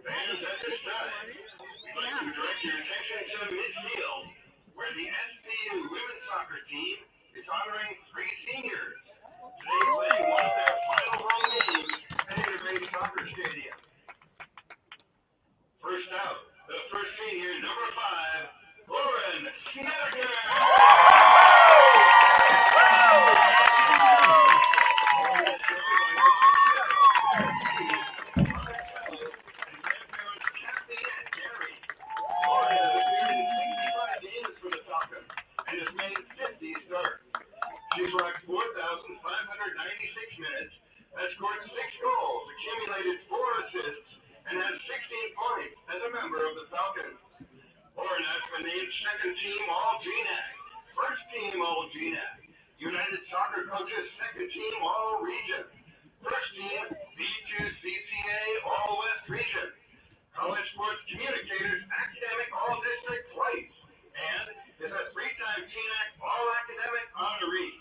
Fans, at this time, we'd like to direct your attention to midfield, where the SCU women's soccer team is honoring three seniors. Today playing one of their final home games at Integrated Soccer Stadium. First out, the first senior, number 5, Lauren Snedeker. And has made 50 starts. She's worked 4,596 minutes, has scored 6 goals, accumulated 4 assists, and has 16 points as a member of the Falcons. Lauren has been named second team All-GNAC, first team All-GNAC, United Soccer Coaches second team All-Region, first team B2CCA All-West Region, College Sports Communicators Academic All-District twice, and is a 3-time TNAC All-Academic honoree.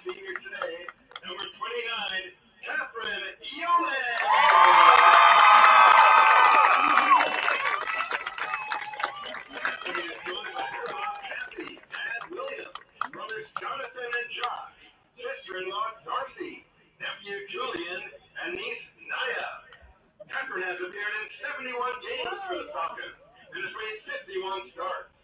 senior today, number 29, Catherine Yeoman. Catherine is joined by her mom, Kathy, dad, William, brothers Jonathan and Josh, sister-in-law, Darcy, nephew, Julian, and niece, Naya. Catherine has appeared in 71 games for the Falcons and has made 51 starts.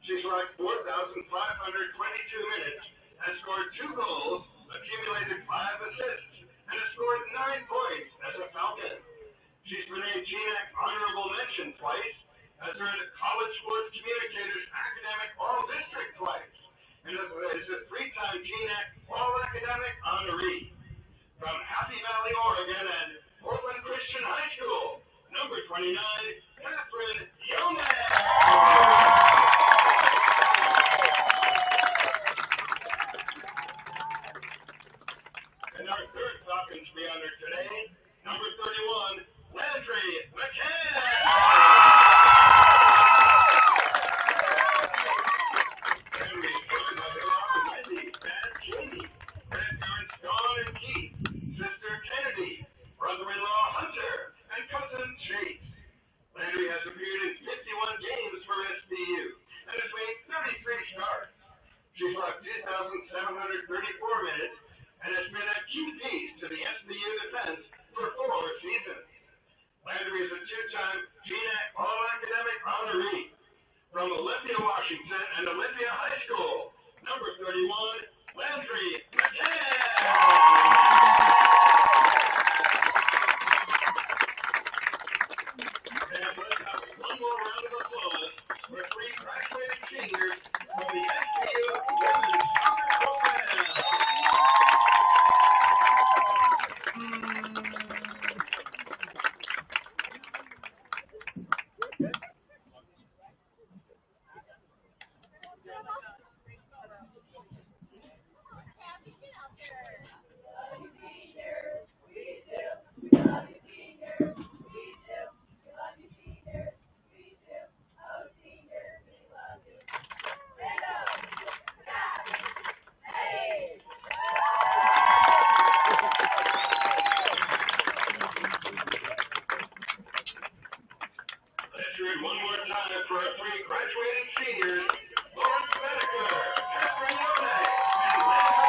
She's logged 4,522 minutes, has scored 2 goals, accumulated 5 assists, and has scored 9 points as a Falcon. She's been named GNAC Honorable Mention twice, has earned College Sports Communicators Academic All-District twice, and is a 3-time GNAC All-Academic honoree. From Happy Valley, Oregon, and Portland Christian High School, number 29, Catherine Yeoman. And our third Falcons to be honored today, number 31, Landry McCann. Landry is joined by her mom, Wendy, dad, Katie, grandparents, Dawn and Keith, sister, Kennedy, brother-in-law, Hunter, and cousin, Chase. Landry has appeared in 51 games for SBU and has made 33 starts. She's logged 2,734 minutes and has been a key piece to the SBU defense for 4 seasons. Landry is a 2-time GNAC All-Academic honoree from Olympia, Washington, and Olympia High School. Number 31, Landry McCann. And let's have one more round of applause for 3 graduating seniors from the SBU Women's Soccer Program. Let's hear it one more time for our 3 graduating seniors, Lawrence Medeker, Catherine Yeoman, and Landry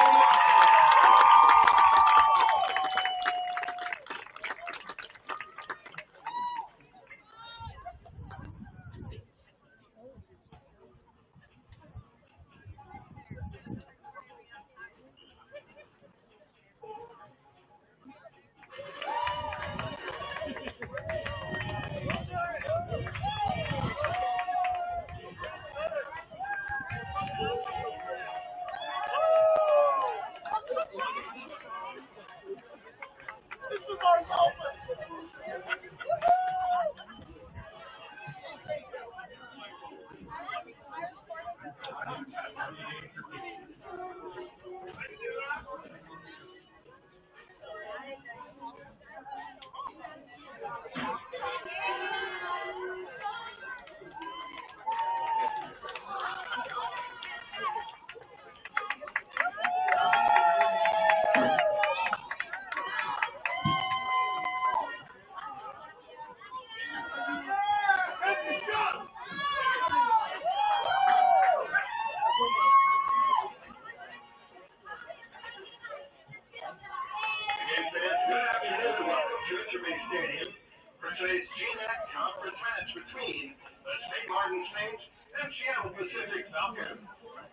today's GNAC conference match between the St. Martin Saints and Seattle Pacific Falcons.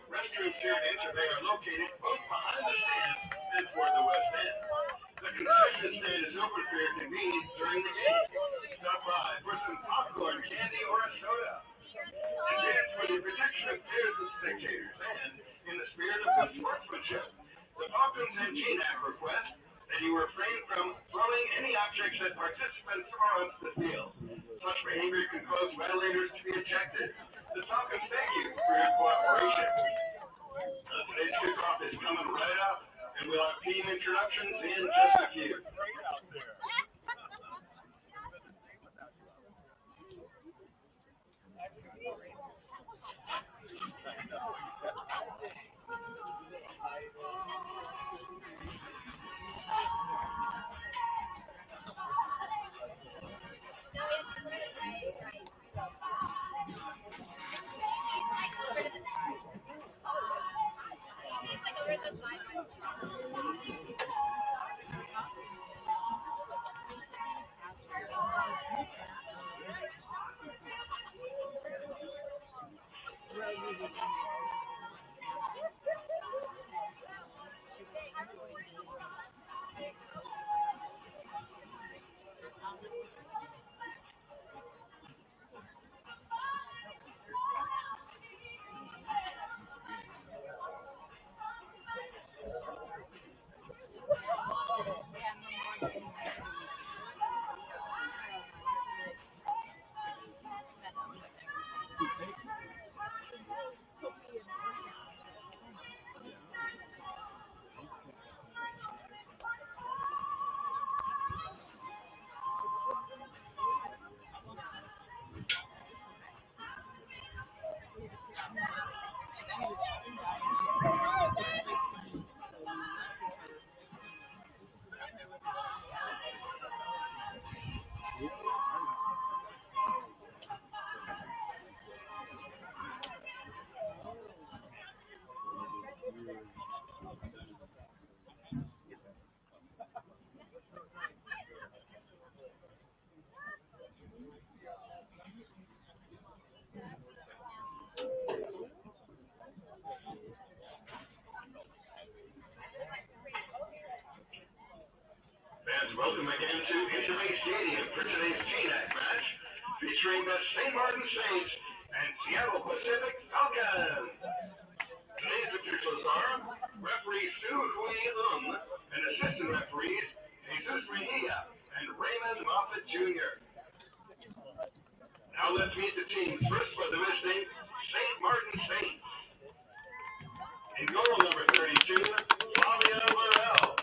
Restrooms here at Intervay are located both behind the stands and toward the west end. The concession stand is open for your convenience during the game. Stop by for some popcorn, candy, or a soda. And dance for the protection of players and spectators, and in the spirit of good sportsmanship. The Falcons and GNAC request that you refrain from throwing any objects at participants or onto the field. Such behavior can cause violators to be ejected. The Falcons thank you for your cooperation. Today's kickoff is coming right up, and we'll have team introductions in just a few. Fans, welcome again to Interlake Stadium for today's GNAC match featuring the St. Martin Saints and Seattle Pacific Falcons. Today's officials are referee Sue Hui and assistant referees Jesus Mejia and Raymond Moffitt Jr. Now let's meet the teams. First for the visiting St. Martin Saints. In goal number 32, Flavia Burrell.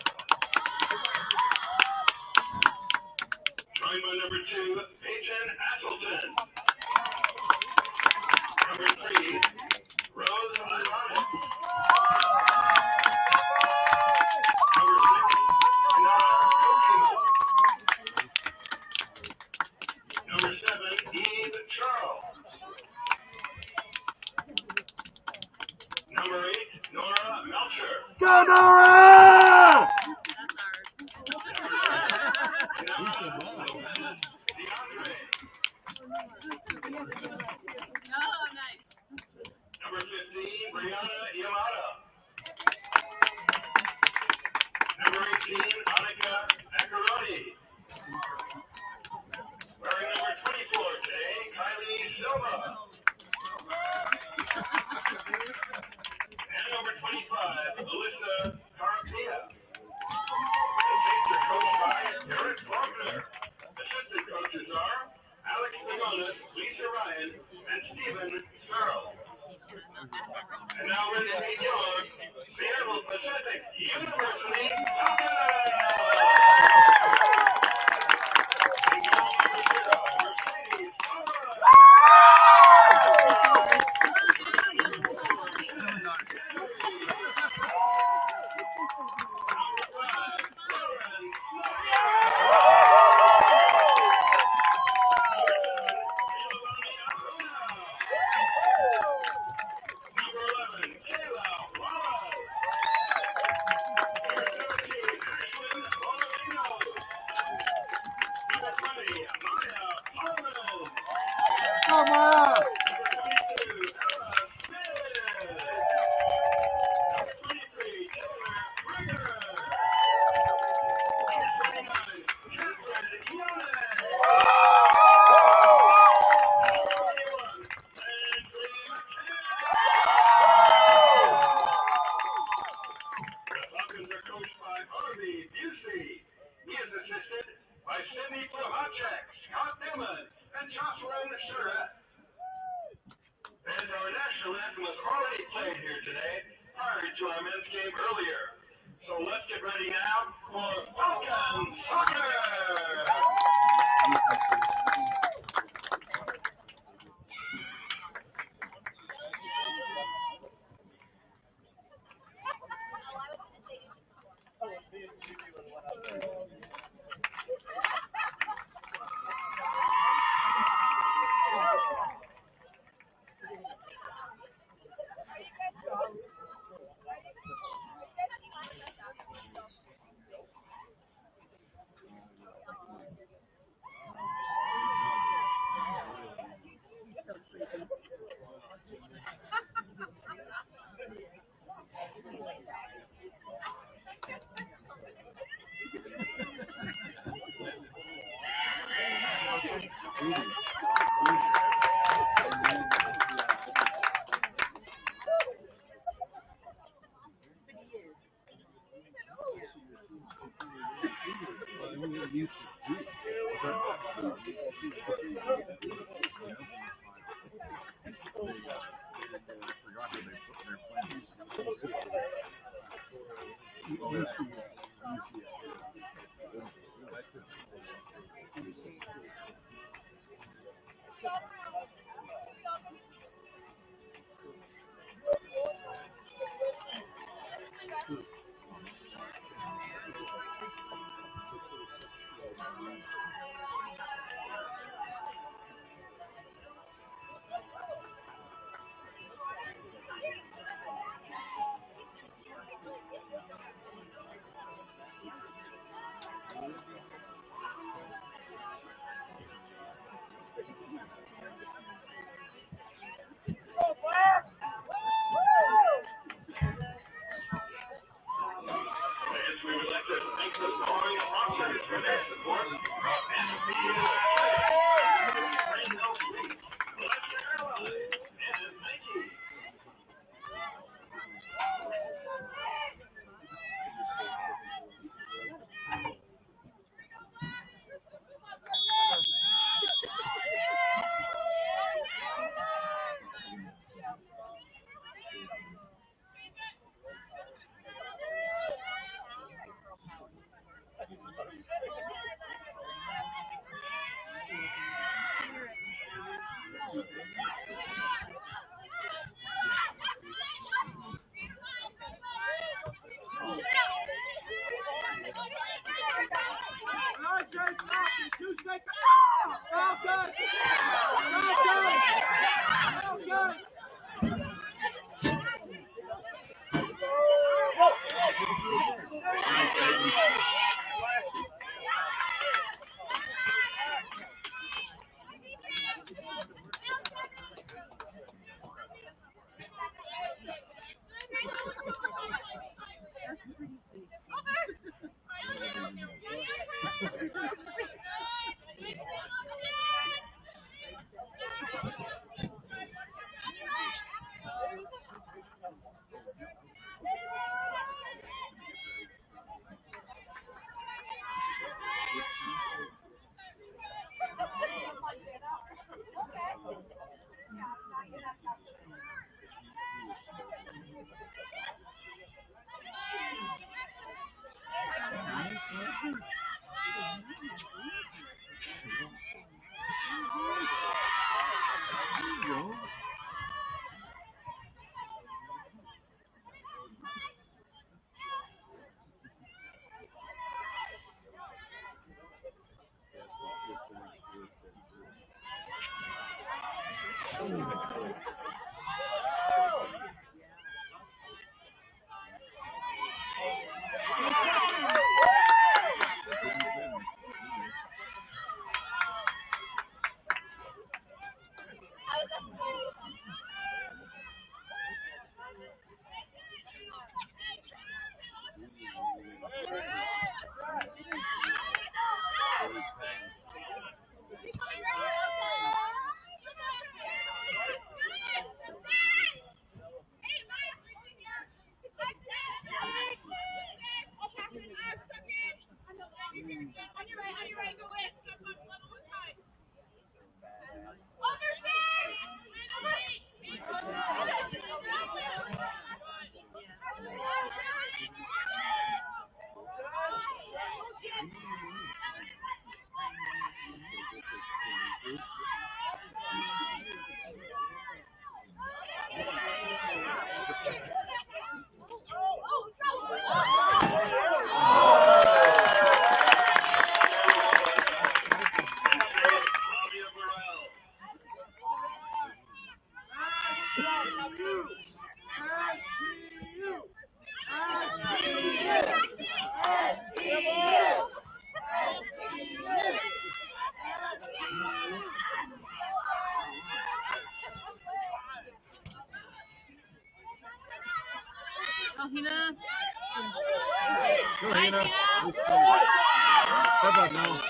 Joined by number 2, Peyton Asselton. Number 3, Rose Ironic. Number 6, Renata Kokima. Number 7, Eve Charles. Number 8, Nora Melcher. Go Nora! Number 15, Brianna Yamada. Number 18, Annika Acaroni. Wearing number 24 today, Kylie Silva. And number 25, Alyssa Carpia. The Saints are coached by Eric Faulkner. Assistant coaches are Alex Pagonis, Lisa Ryan, and Stephen Searle. And now ready to meet your Seattle Pacific University Falcons! In goal number 0, Mercedes Come on! We would like to thank the following sponsors for their support and Go, Hina. How about now?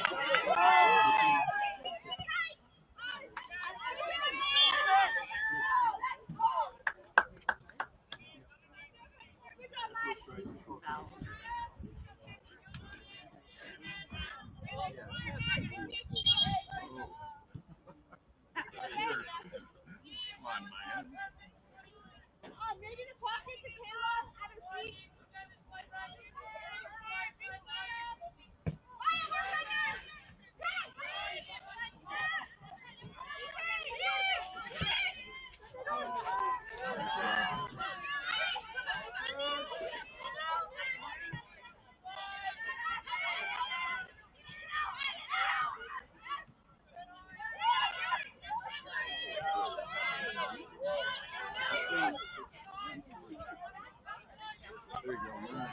There you go, man.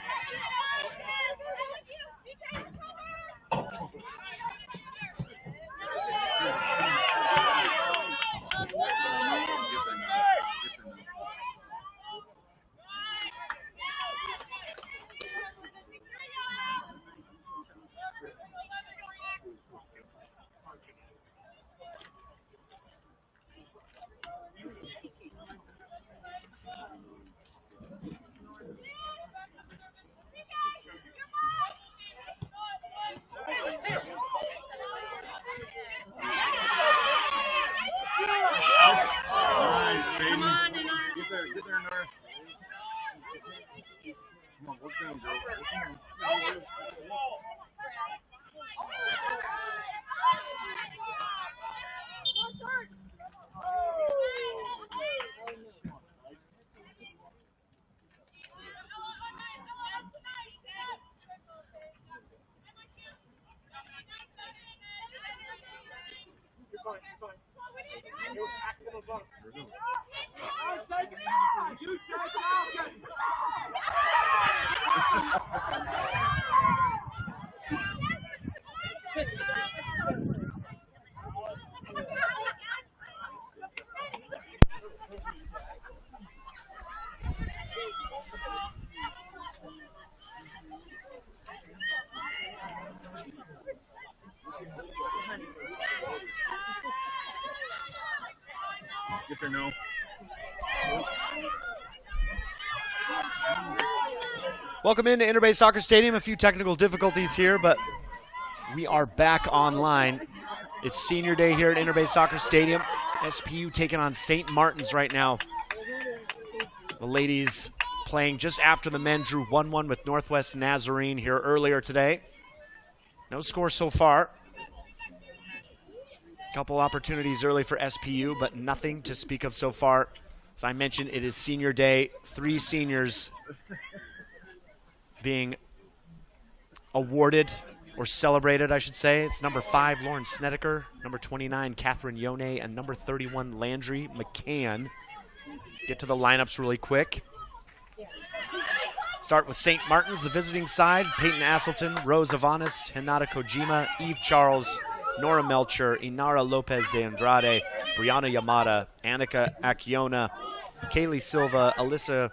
Get there, Nora. Come on, work down, girl. Work down. Get there, no. Welcome into Interbay Soccer Stadium. A few technical difficulties here, but we are back online. It's senior day here at Interbay Soccer Stadium. SPU taking on St. Martin's right now. The ladies playing just after the men drew 1-1 with Northwest Nazarene here earlier today. No score so far. Couple opportunities early for SPU, but nothing to speak of so far. As I mentioned, it is senior day. 3 seniors being awarded or celebrated, I should say. It's number 5, Lauren Snedeker, number 29, Catherine Yone, and number 31, Landry McCann. Get to the lineups really quick. Start with St. Martin's, the visiting side. Peyton Asselton, Rose Avanis, Hinata Kojima, Eve Charles, Nora Melcher, Inara Lopez de Andrade, Brianna Yamada, Annika Akiona, Kaylee Silva, Alyssa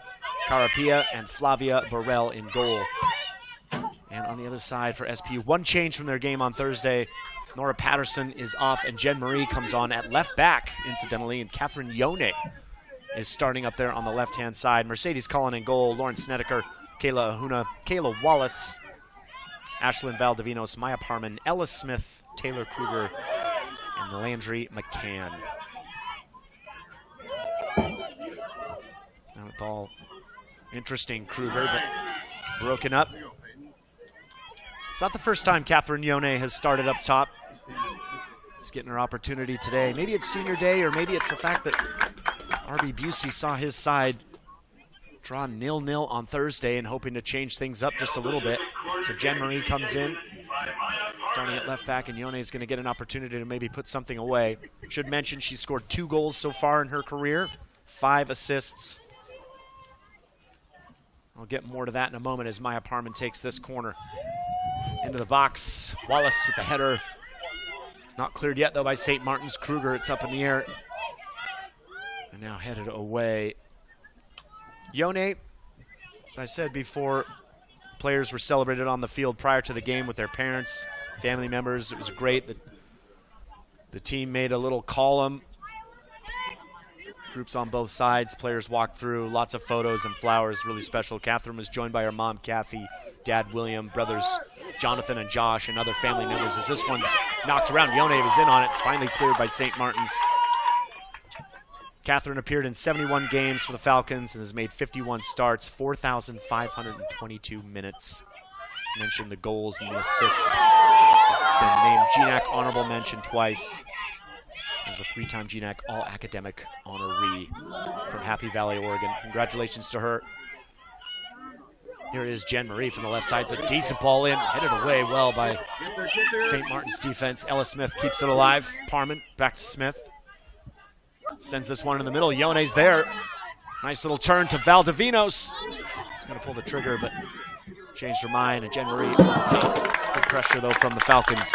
Carapia, and Flavia Burrell in goal. And on the other side for SPU, one change from their game on Thursday. Nora Patterson is off, and Jen Marie comes on at left back, incidentally, and Catherine Yone is starting up there on the left-hand side. Mercedes Cullen in goal, Lauren Snedeker, Kayla Ahuna, Kayla Wallace, Ashlyn Valdivinos, Maya Parman, Ella Smith, Taylor Kruger, and Landry McCann. Now the ball, interesting, Kruger, but broken up. It's not the first time Catherine Yone has started up top. She's getting her opportunity today. Maybe it's senior day, or maybe it's the fact that RB Busey saw his side draw 0-0 on Thursday and hoping to change things up just a little bit. So Jen Marie comes in, starting at left back, and Yone is going to get an opportunity to maybe put something away. Should mention she's scored 2 goals so far in her career, 5 assists. I'll get more to that in a moment as Maya Parman takes this corner. Into the box, Wallace with the header. Not cleared yet, though, by St. Martin's. Kruger, it's up in the air. And now headed away. Yone, as I said before, players were celebrated on the field prior to the game with their parents, family members. It was great that the team made a little column. Groups on both sides, players walked through, lots of photos and flowers, really special. Catherine was joined by her mom, Kathy, dad, William, brothers, Jonathan and Josh, and other family members. As this one's knocked around, Yone was in on it. It's finally cleared by St. Martin's. Catherine appeared in 71 games for the Falcons and has made 51 starts, 4,522 minutes. Mentioned the goals and the assists. She's been named GNAC Honorable Mention twice. As a 3-time GNAC All-Academic honoree from Happy Valley, Oregon. Congratulations to her. Here is Jen Marie from the left side. It's a decent ball in, headed away well by St. Martin's defense. Ella Smith keeps it alive. Parman back to Smith. Sends this one in the middle. Yone's there. Nice little turn to Valdivinos. He's going to pull the trigger, but changed her mind. And Jen Marie will take good pressure, though, from the Falcons.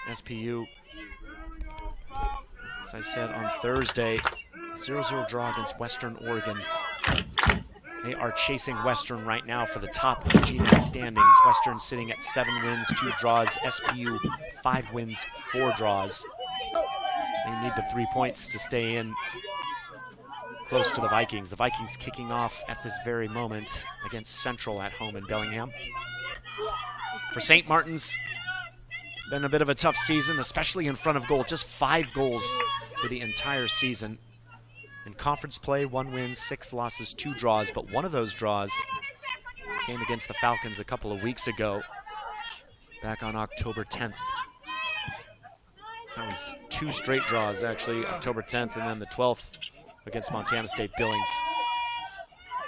SPU, as I said on Thursday, 0-0 draw against Western Oregon. They are chasing Western right now for the top of the GNAC standings. Western sitting at 7 wins, 2 draws. SPU, 5 wins, 4 draws. They need the 3 points to stay in close to the Vikings. The Vikings kicking off at this very moment against Central at home in Bellingham. For St. Martin's, been a bit of a tough season, especially in front of goal. Just 5 goals for the entire season. In conference play, 1 win, 6 losses, 2 draws, but one of those draws came against the Falcons a couple of weeks ago, back on October 10th. That was 2 straight draws, actually, October 10th and then the 12th against Montana State Billings.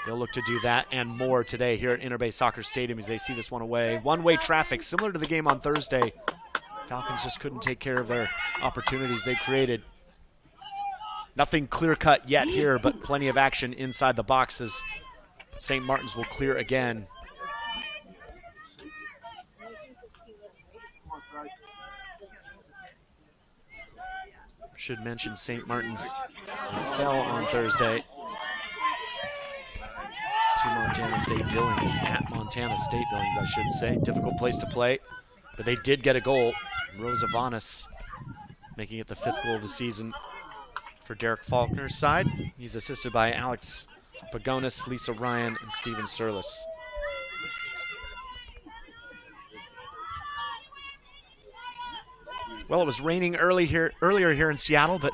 They'll look to do that and more today here at Interbay Soccer Stadium as they see this one away. One-way traffic, similar to the game on Thursday. Falcons just couldn't take care of their opportunities they created. Nothing clear-cut yet here, but plenty of action inside the boxes. St. Martin's will clear again. Should mention St. Martin's fell on Thursday to Montana State Billings, at Montana State Billings, I should say. Difficult place to play, but they did get a goal. Rosa Vanas making it the 5th goal of the season for Derek Faulkner's side. He's assisted by Alex Pagonis, Lisa Ryan, and Steven Surlis. Well, it was raining earlier here in Seattle, but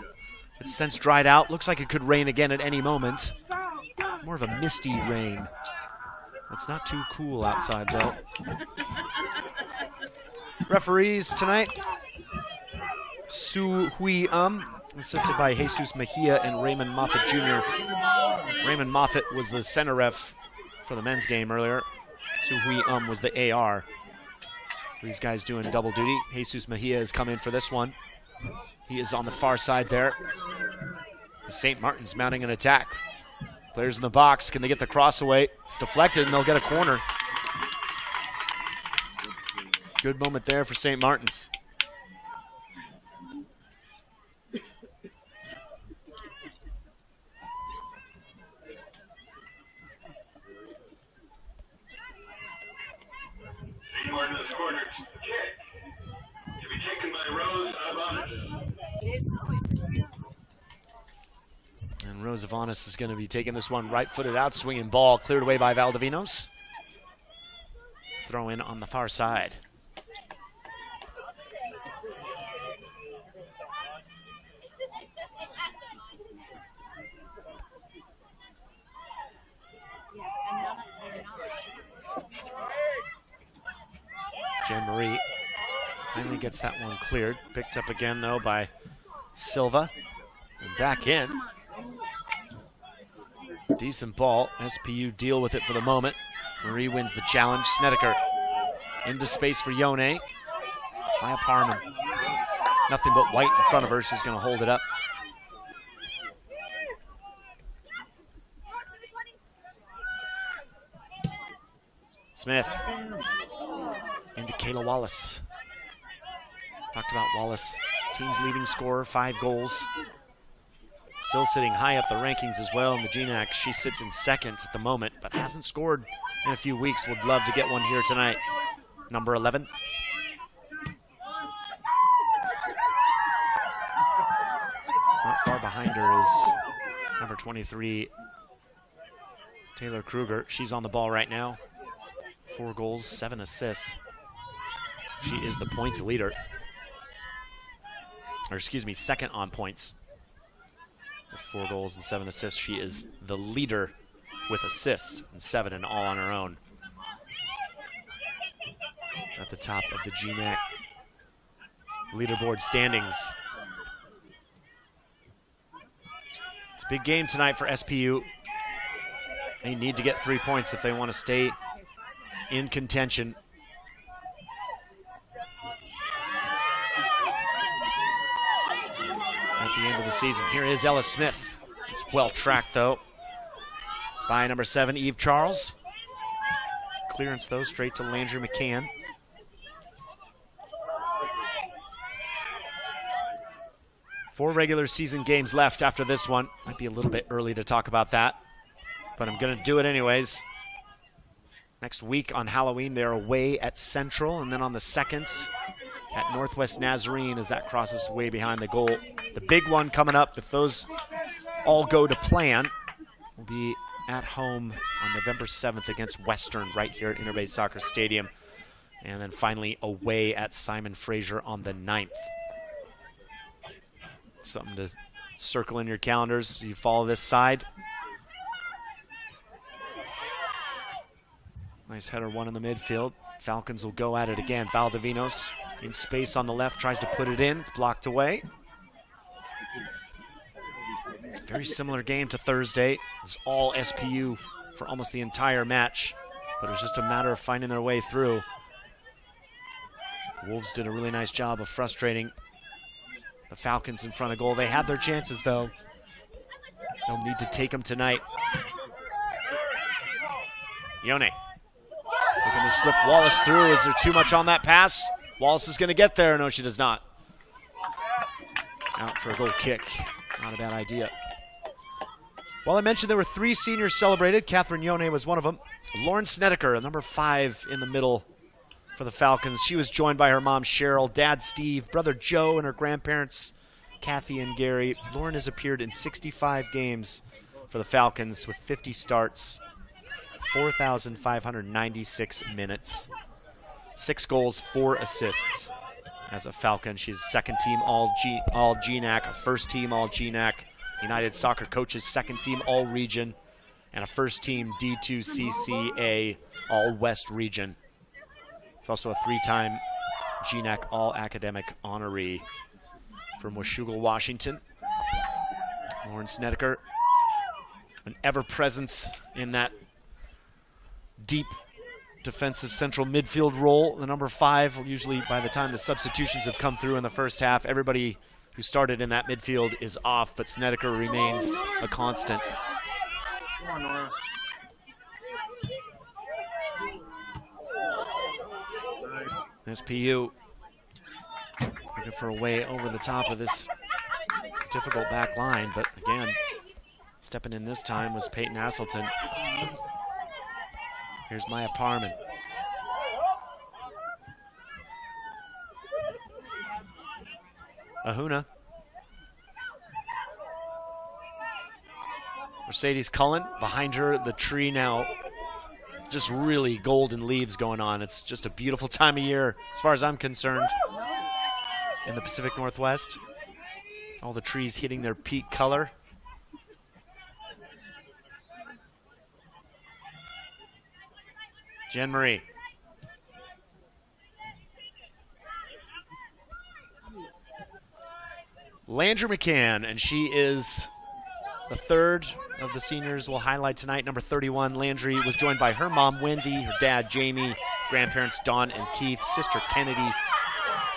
it's since dried out. Looks like it could rain again at any moment. More of a misty rain. It's not too cool outside, though. Referees tonight, Su Hui assisted by Jesus Mejia and Raymond Moffitt Jr. Raymond Moffitt was the center ref for the men's game earlier. Su Hui was the AR. These guys doing double duty. Jesus Mejia has come in for this one. He is on the far side there. St. Martin's mounting an attack. Players in the box, can they get the cross away? It's deflected and they'll get a corner. Good moment there for St. Martin's. St. Martin's corner kick to be taken by Rose Avanis. And Rose Avanis is going to be taking this one right-footed out, swinging ball, cleared away by Valdivinos. Throw in on the far side. Jen Marie finally gets that one cleared. Picked up again, though, by Silva. And back in. Decent ball. SPU deal with it for the moment. Marie wins the challenge. Snedeker into space for Yone. Maya Parman. Nothing but white in front of her. She's going to hold it up. Smith. Into Kayla Wallace. Talked about Wallace, team's leading scorer, 5 goals. Still sitting high up the rankings as well in the GNAC. She sits in seconds at the moment, but hasn't scored in a few weeks. Would love to get one here tonight. Number 11. Not far behind her is number 23, Taylor Kruger. She's on the ball right now. 4 goals, 7 assists. She is the points leader. second on points with 4 goals and 7 assists. She is the leader with assists, and 7 and all on her own. At the top of the GNAC leaderboard standings. It's a big game tonight for SPU. They need to get 3 points if they want to stay in contention. At the end of the season, here is Ella Smith. It's well tracked though by number 7, Eve Charles. Clearance though straight to Landry McCann. Four regular season games left after this one. Might be a little bit early to talk about that, but I'm going to do it anyways. Next week on Halloween, they're away at Central, and then on the 2nd at Northwest Nazarene as that crosses way behind the goal. The big one coming up, if those all go to plan, will be at home on November 7th against Western right here at Interbay Soccer Stadium. And then finally away at Simon Fraser on the 9th. Something to circle in your calendars. You follow this side. Nice header one in the midfield. Falcons will go at it again. Valdivinos in space on the left, tries to put it in. It's blocked away. Very similar game to Thursday. It was all SPU for almost the entire match, but it was just a matter of finding their way through. Wolves did a really nice job of frustrating the Falcons in front of goal. They had their chances, though. They'll need to take them tonight. Yone looking to slip Wallace through. Is there too much on that pass? Wallace is going to get there. No, she does not. Out for a goal kick. Not a bad idea. Well, I mentioned there were 3 seniors celebrated. Catherine Yone was one of them. Lauren Snedeker, number 5 in the middle for the Falcons. She was joined by her mom, Cheryl, dad, Steve, brother Joe, and her grandparents, Kathy and Gary. Lauren has appeared in 65 games for the Falcons with 50 starts, 4,596 minutes, 6 goals, 4 assists. As a Falcon, she's second team all GNAC, first team all GNAC, United Soccer Coaches second team all region, and a first team D2CCA all West region. It's also a 3-time GNAC All-Academic honoree from Washougal, Washington. Lauren Snedeker, an ever-presence in that deep defensive central midfield role. The number 5, usually by the time the substitutions have come through in the first half, everybody who started in that midfield is off, but Snedeker remains a constant. Come on, Nora. SPU looking for a way over the top of this difficult back line, but again, stepping in this time was Peyton Asselton. Here's Maya Parman. Ahuna. Mercedes Cullen behind her, the tree now. Just really golden leaves going on. It's just a beautiful time of year, as far as I'm concerned, in the Pacific Northwest. All the trees hitting their peak color. Jen Marie. Landry McCann, and she is the third of the seniors we'll highlight tonight. Number 31, Landry, was joined by her mom, Wendy, her dad, Jamie, grandparents, Don and Keith, sister, Kennedy,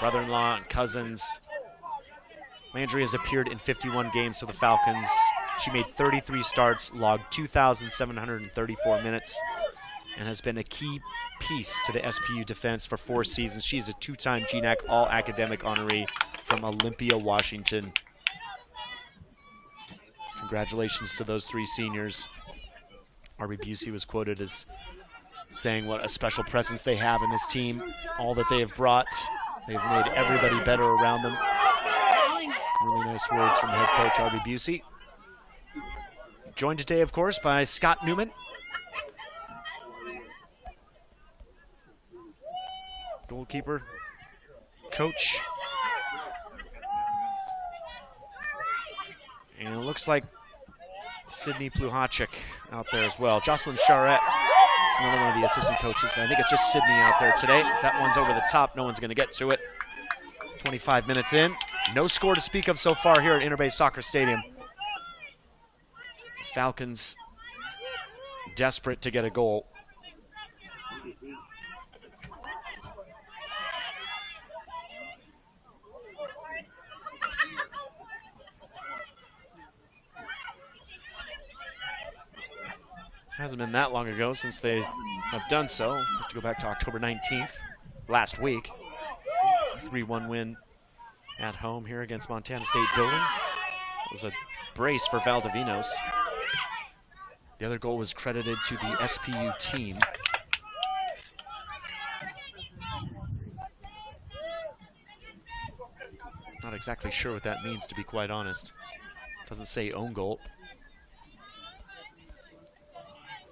brother-in-law and cousins. Landry has appeared in 51 games for the Falcons. She made 33 starts, logged 2,734 minutes, and has been a key piece to the SPU defense for 4 seasons. She is a 2-time GNAC All-Academic honoree from Olympia, Washington. Congratulations to those 3 seniors. Arby Busey was quoted as saying what a special presence they have in this team, all that they have brought. They've made everybody better around them. Really nice words from head coach Arby Busey. Joined today, of course, by Scott Newman. Goalkeeper, coach, looks like Sydney Pluhacek out there as well. Jocelyn Charette is another one of the assistant coaches, but I think it's just Sydney out there today. That one's over the top. No one's going to get to it. 25 minutes in. No score to speak of so far here at Interbay Soccer Stadium. Falcons desperate to get a goal. Hasn't been that long ago since they have done so. Have to go back to October 19th, last week. 3-1 win at home here against Montana State Buildings. It was a brace for Valdivinos. The other goal was credited to the SPU team. Not exactly sure what that means, to be quite honest. Doesn't say own goal.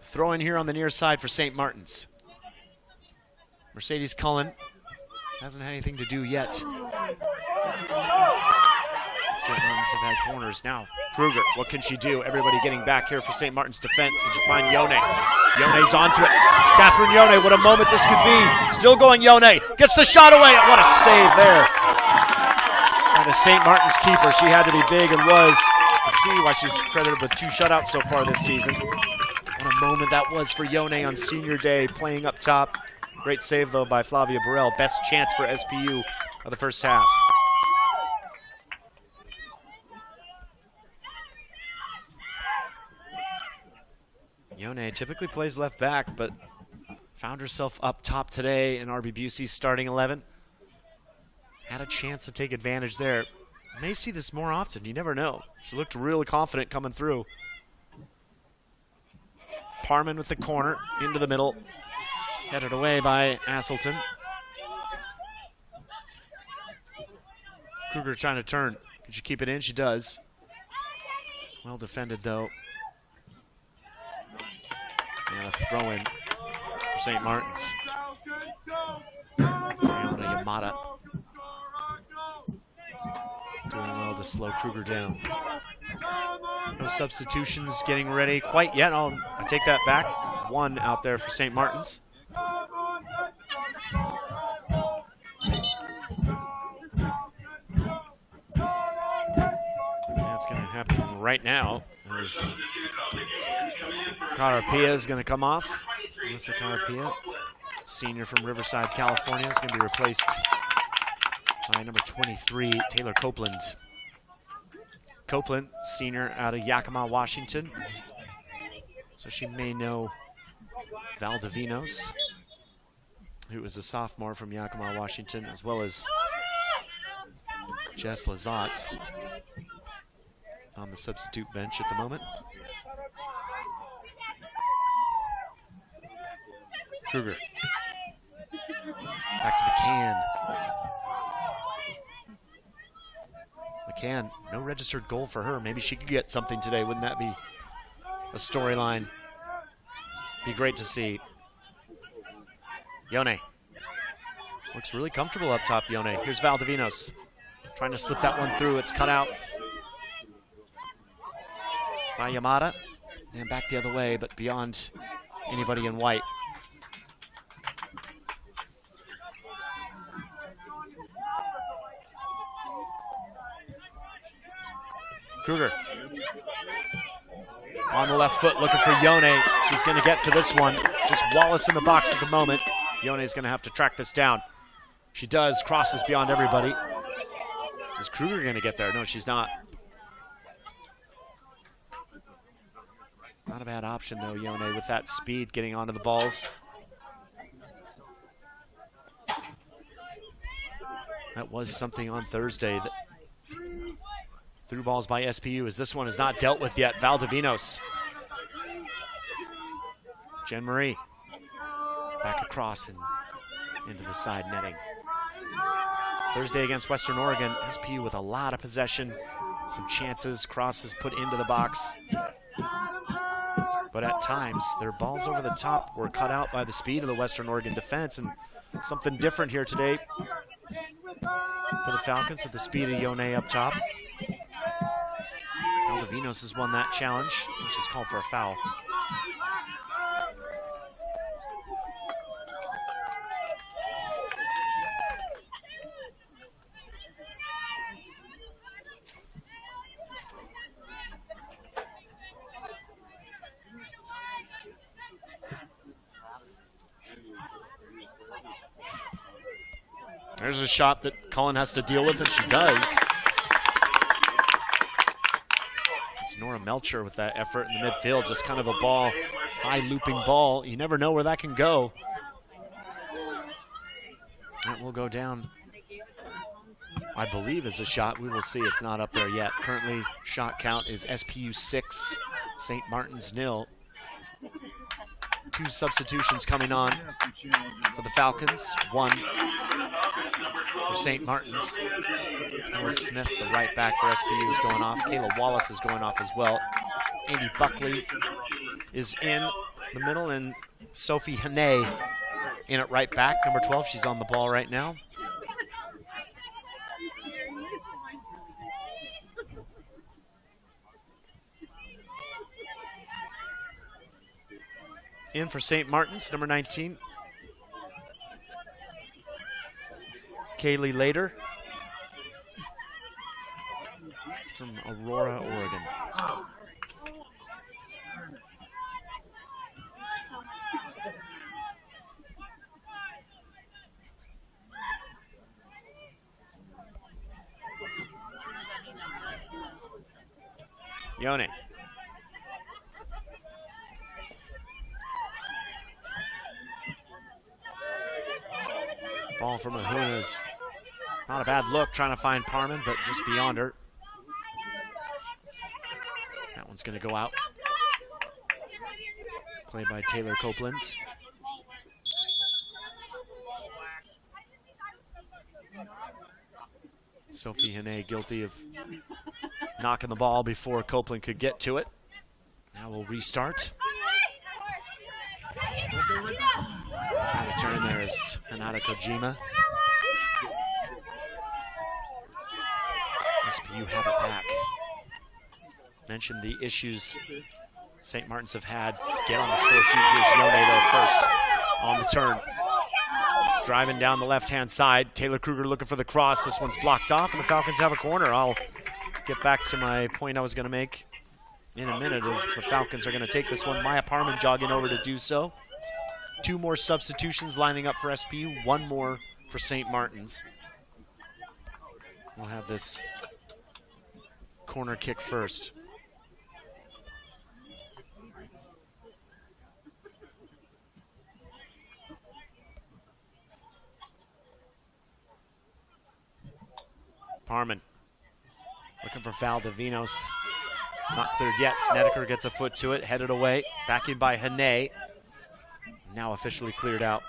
Throw in here on the near side for St. Martin's. Mercedes Cullen hasn't had anything to do yet. St. Martin's have had corners. Now Kruger, what can she do? Everybody getting back here for St. Martin's defense. Can she find Yone? Yone's onto it. Catherine Yone, what a moment this could be. Still going Yone. Gets the shot away. What a save there. And the St. Martin's keeper, she had to be big and was. You can see why she's credited with 2 shutouts so far this season. What a moment that was for Yone on senior day, playing up top. Great save, though, by Flavia Burrell. Best chance for SPU of the first half. Yone typically plays left back, but found herself up top today in RB Busey's starting 11. Had a chance to take advantage there. May see this more often. You never know. She looked really confident coming through. Parman with the corner into the middle. Headed away by Asselton. Kruger trying to turn. Can she keep it in? She does. Well defended, though. And a throw-in for St. Martin's. Brianna Yamada doing well to slow Kruger down. No substitutions getting ready quite yet. I take that back. 1 out there for St. Martin's. That's going to happen right now as Carapia is going to come off. Melissa Carapia, senior from Riverside, California, is going to be replaced by number 23, Taylor Copeland. Copeland, senior out of Yakima, Washington. So she may know Valdivinos, who is a sophomore from Yakima, Washington, as well as Jess Lazat on the substitute bench at the moment. Kruger. Back to McCann. McCann, no registered goal for her. Maybe she could get something today. Wouldn't that be a storyline? Be great to see. Yone. Looks really comfortable up top, Yone. Here's Valdivinos. Trying to slip that one through. It's cut out by Yamada. And back the other way, but beyond anybody in white. Kruger on the left foot looking for Yone. She's going to get to this one. Just Wallace in the box at the moment. Yone's going to have to track this down. She does, crosses beyond everybody. Is Kruger going to get there? No, she's not. Not a bad option, though, Yone, with that speed getting onto the balls. That was something on Thursday. That through balls by SPU, as this one is not dealt with yet. Valdivinos. Jen Marie. Back across and into the side netting. Thursday against Western Oregon, SPU with a lot of possession, some chances, crosses put into the box. But at times, their balls over the top were cut out by the speed of the Western Oregon defense, and something different here today for the Falcons with the speed of Yone up top. Valdivinos has won that challenge, which is called for a foul. There's a shot that Cullen has to deal with, and she does. It's Nora Melcher with that effort in the midfield, just kind of a ball, high looping ball. You never know where that can go. That will go down, I believe, is a shot. We will see. It's not up there yet. Currently, shot count is SPU 6, St. Martin's 0. 2 substitutions coming on for the Falcons. 1 for St. Martin's. Alice Smith, the right back for SPU, is going off. Kayla Wallace is going off as well. Andy Buckley is in the middle, and Sophie Hane in at right back, number 12. She's on the ball right now. In for St. Martin's, number 19. Kaylee Lader from Aurora, Oregon. Yone. Ball from Ahuna's. Not a bad look, trying to find Parman, but just beyond her. That one's going to go out. Played by Taylor Copeland. Sophie Hane guilty of knocking the ball before Copeland could get to it. Now we'll restart. Trying to turn there is Hinata Kojima. SPU have it back. Mentioned the issues St. Martin's have had to get on the score sheet. Here's Yone though first on the turn. Driving down the left-hand side. Taylor Kruger looking for the cross. This one's blocked off, and the Falcons have a corner. I'll get back to my point I was going to make in a minute as the Falcons are going to take this one. Maya Parman jogging over to do so. 2 more substitutions lining up for SPU, 1 more for St. Martin's. We'll have this corner kick first. Parman looking for Valdivinos. Not cleared yet. Snedeker gets a foot to it, headed away. Back in by Hane. Now officially cleared out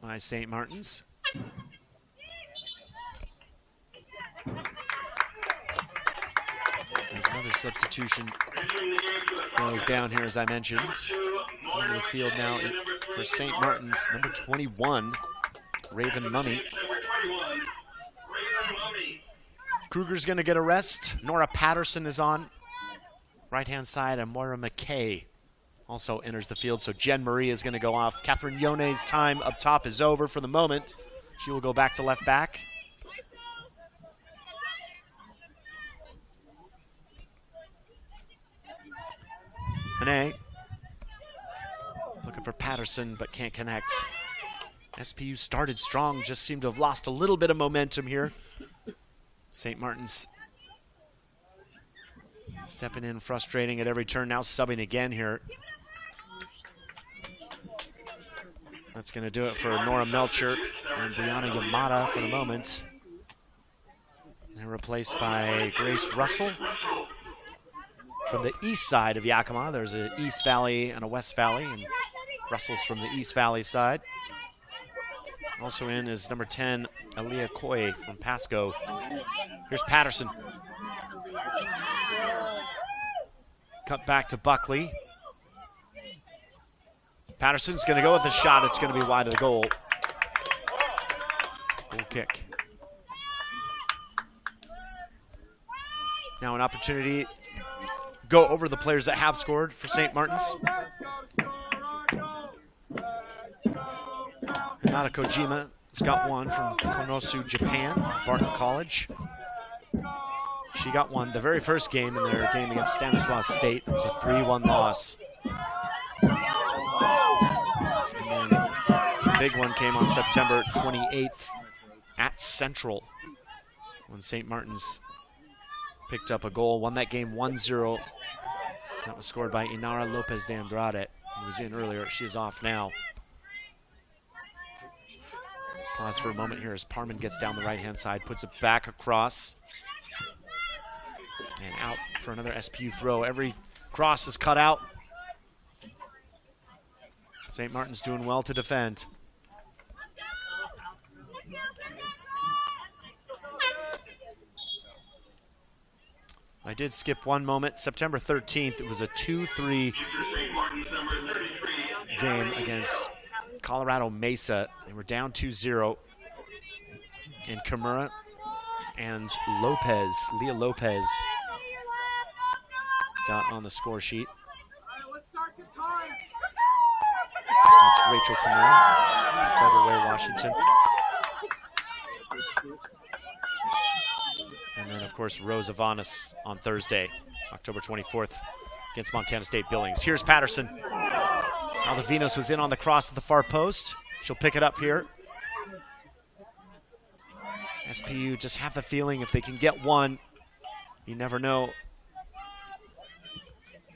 by St. Martin's. There's another substitution. Goes down here, as I mentioned. Into the field now for St. Martin's, number 21, Raven Mummy. Kruger's going to get a rest. Nora Patterson is on. Right-hand side, and Moira McKay also enters the field, so Jen Marie is going to go off. Catherine Yone's time up top is over for the moment. She will go back to left back. Hane looking for Patterson, but can't connect. SPU started strong, just seemed to have lost a little bit of momentum here. St. Martin's stepping in, frustrating at every turn, now subbing again here. That's going to do it for Nora Melcher and Brianna Yamada for the moment. They're replaced by Grace Russell. From the east side of Yakima, there's an East Valley and a West Valley, and Russell's from the East Valley side. Also in is number 10, Aaliyah Koye from Pasco. Here's Patterson. Cut back to Buckley. Patterson's going to go with the shot. It's going to be wide of the goal. Goal kick. Now an opportunity go over the players that have scored for St. Martin's. Hinata Kojima has got one from Konosu, Japan, Barton College. She got one the very first game in their game against Stanislaus State. It was a 3-1 loss. And then the big one came on September 28th at Central when St. Martin's picked up a goal, won that game 1-0. That was scored by Inara Lopez de Andrade, who was in earlier. She is off now. Pause for a moment here as Parman gets down the right-hand side, puts it back across. And out for another SPU throw. Every cross is cut out. St. Martin's doing well to defend. I did skip one moment. September 13th, it was a 2-3 game against Colorado Mesa. They were down 2-0. And Kimura and Lopez, Leah Lopez, got on the score sheet. That's Rachel Kimura, Federal Way, Washington. And then, of course, Rose Avanis on Thursday, October 24th, against Montana State Billings. Here's Patterson. Aldavinos was in on the cross at the far post. She'll pick it up here. SPU just have the feeling if they can get one, you never know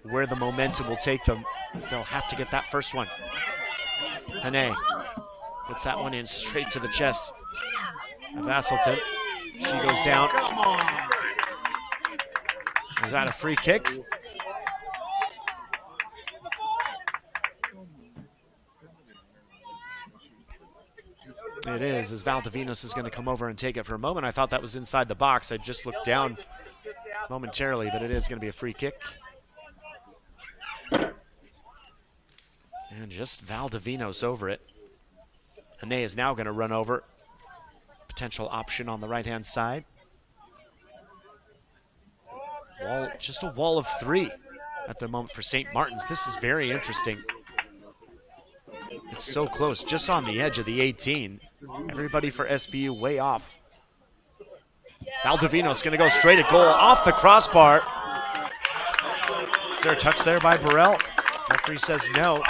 where the momentum will take them. They'll have to get that first one. Hane puts that one in straight to the chest of Asselton. She goes down. Is that a free kick? It is, as Valdivinos is going to come over and take it. For a moment, I thought that was inside the box. I just looked down momentarily, but it is going to be a free kick. And just Valdivinos over it. Hane is now going to run over. Potential option on the right-hand side. Just a wall of three at the moment for St. Martin's. This is very interesting. It's so close, just on the edge of the 18. Everybody for SBU way off. Valdivinos going to go straight at goal off the crossbar. Is there a touch there by Burrell? Referee says no.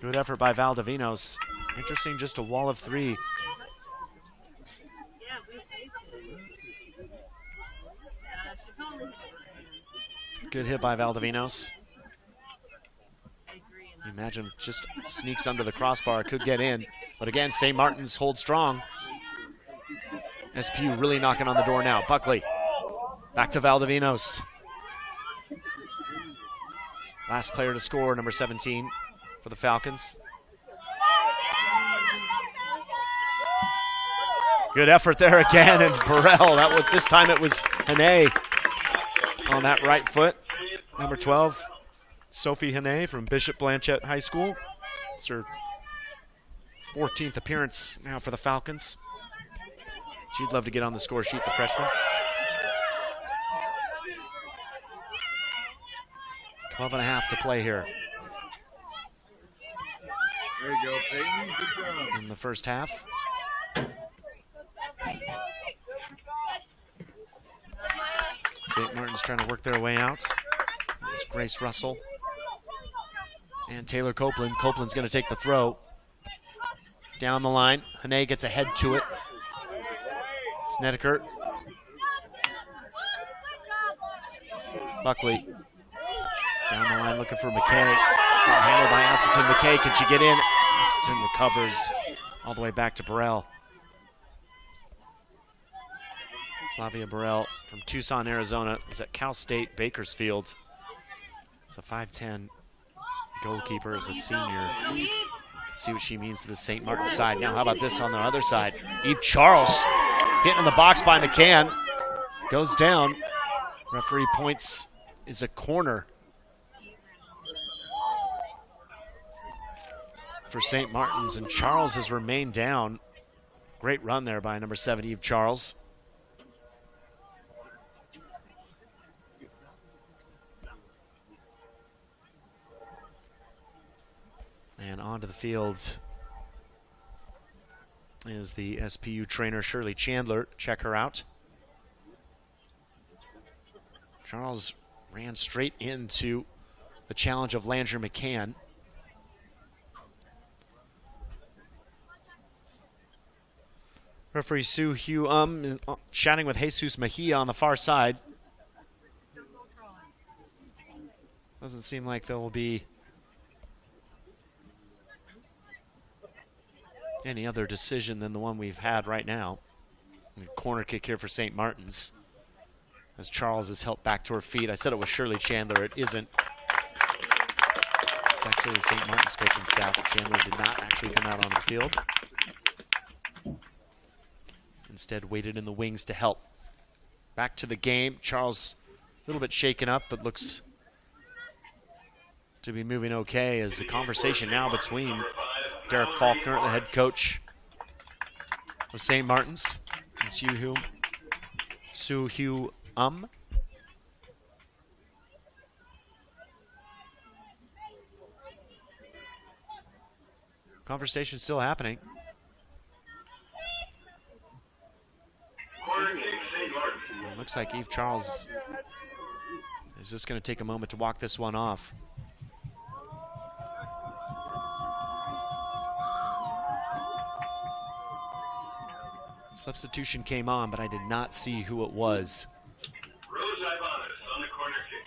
Good effort by Valdivinos. Interesting, just a wall of three. Good hit by Valdivinos. Imagine just sneaks under the crossbar, could get in. But again, St. Martin's hold strong. SPU really knocking on the door now. Buckley, back to Valdivinos. Last player to score, number 17 for the Falcons. Good effort there again, and Burrell, this time it was Hane on that right foot. Number 12, Sophie Hane from Bishop Blanchette High School. It's her 14th appearance now for the Falcons. She'd love to get on the score sheet, the freshman. 12.5 to play here. There you go, Peyton. Good job. In the first half. St. Martin's trying to work their way out. It's Grace Russell and Taylor Copeland. Copeland's going to take the throw. Down the line. Hane gets ahead to it. Snedeker. Buckley. Down the line looking for McKay. It's all handled by Asselton. McKay, can she get in? Asselton recovers all the way back to Burrell. Flavia Burrell from Tucson, Arizona, is at Cal State Bakersfield. It's a 5'10" goalkeeper as a senior. Let's see what she means to the St. Martin side. Now, how about this on the other side? Eve Charles hit in the box by McCann. Goes down. Referee points is a corner for St. Martin's, and Charles has remained down. Great run there by number 7, Eve Charles. onto the field is the SPU trainer, Shirley Chandler. Check her out. Charles ran straight into the challenge of Landry McCann. Referee Sue Hugh chatting with Jesus Mejia on the far side. Doesn't seem like there will be any other decision than the one we've had right now. Corner kick here for St. Martin's, as Charles is helped back to her feet. I said it was Shirley Chandler. It isn't. It's actually the St. Martin's coaching staff. Chandler did not actually come out onto the field. Instead waited in the wings to help. Back to the game. Charles a little bit shaken up, but looks to be moving okay, as the conversation now between Derek Faulkner, the head coach of St. Martin's, and Sue Hugh Conversation still happening. Looks like Eve Charles is just going to take a moment to walk this one off. Substitution came on, but I did not see who it was. Rose Ivanis on the corner kick.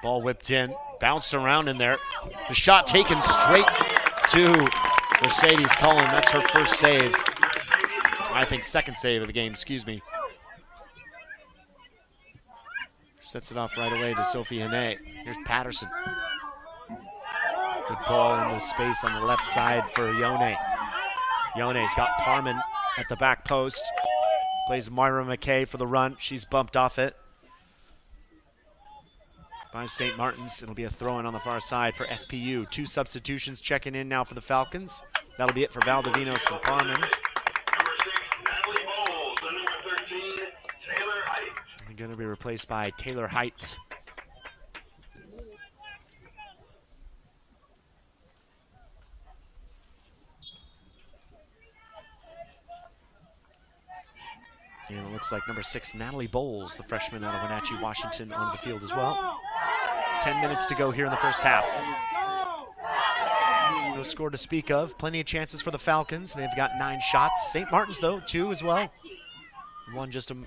Ball whipped in, bounced around in there. The shot taken straight to Mercedes Cullen. That's her first save. I think second save of the game, excuse me. Sets it off right away to Sophie Hane. Here's Patterson. Good ball into space on the left side for Yone. Yone's got Parman at the back post. Plays Moira McKay for the run. She's bumped off it by St. Martin's. It'll be a throw-in on the far side for SPU. 2 substitutions checking in now for the Falcons. That'll be it for Valdivinos and Parman. Number 6, Natalie Bowles. And number 13, Taylor Height. They're going to be replaced by Taylor Height. And it looks like number 6, Natalie Bowles, the freshman out of Wenatchee, Washington, onto the field as well. 10 minutes to go here in the first half. No score to speak of. Plenty of chances for the Falcons. They've got 9 shots. St. Martin's, though, 2 as well. One just a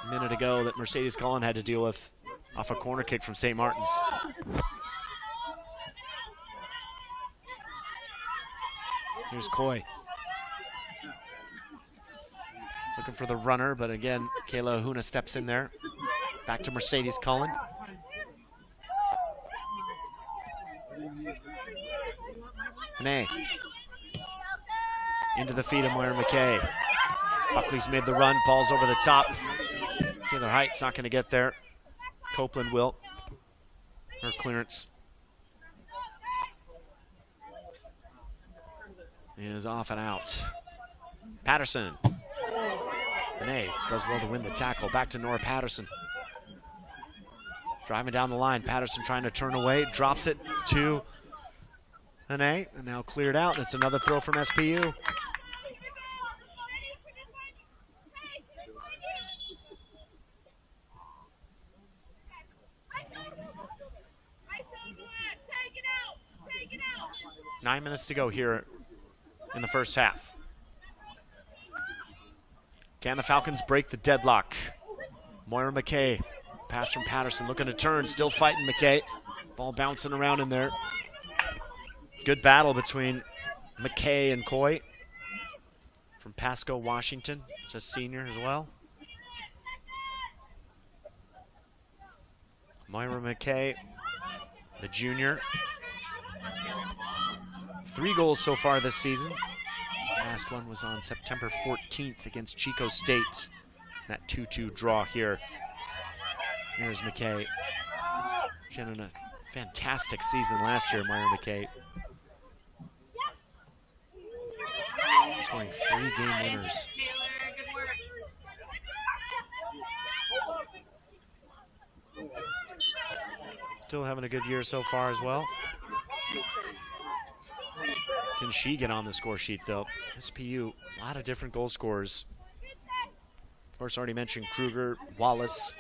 minute ago that Mercedes Cullen had to deal with off a corner kick from St. Martin's. Here's Coy. Looking for the runner, but again, Kayla Ahuna steps in there. Back to Mercedes Cullen. Hane. Into the feet of Moira McKay. Buckley's made the run, ball's over the top. Taylor Height's not going to get there. Copeland will. Her clearance is off and out. Patterson. Hane does well to win the tackle. Back to Nora Patterson. Driving down the line. Patterson trying to turn away. Drops it to Hane. And now cleared out. It's another throw from SPU. Nine minutes to go here in the first half. Can the Falcons break the deadlock? Moira McKay, pass from Patterson, looking to turn, still fighting McKay. Ball bouncing around in there. Good battle between McKay and Coy from Pasco, Washington. It's a senior as well. Moira McKay, the junior. 3 goals so far this season. Last one was on September 14th against Chico State. That 2-2 draw here. Here's McKay. She had a fantastic season last year, Moira McKay. Scoring 3 game winners. still having a good year so far as well. Can she get on the score sheet, though? SPU, a lot of different goal scorers. Of course, already mentioned Kruger, Wallace.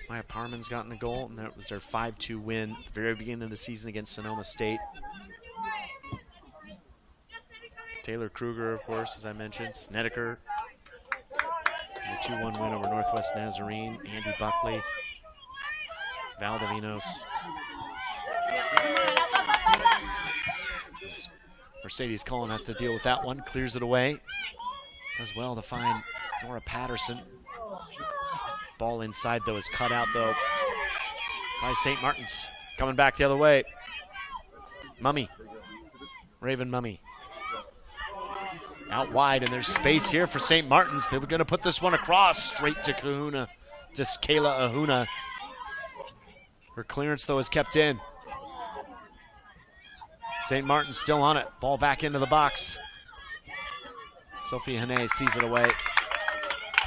Maya Parman's gotten a goal, and that was their 5-2 win at the very beginning of the season against Sonoma State. Taylor Kruger, of course, as I mentioned. Snedeker, the 2-1 win over Northwest Nazarene. Andy Buckley, Valdivinos. Mercedes Cullen has to deal with that one, clears it away. Does well to find Nora Patterson. Ball inside, though, is cut out, though, by St. Martin's. Coming back the other way. Mummy. Raven Mummy. Out wide, and there's space here for St. Martin's. They were going to put this one across straight to Kahuna, to Kayla Ahuna. Her clearance, though, is kept in. St. Martin's still on it. Ball back into the box. Sophie Hane sees it away.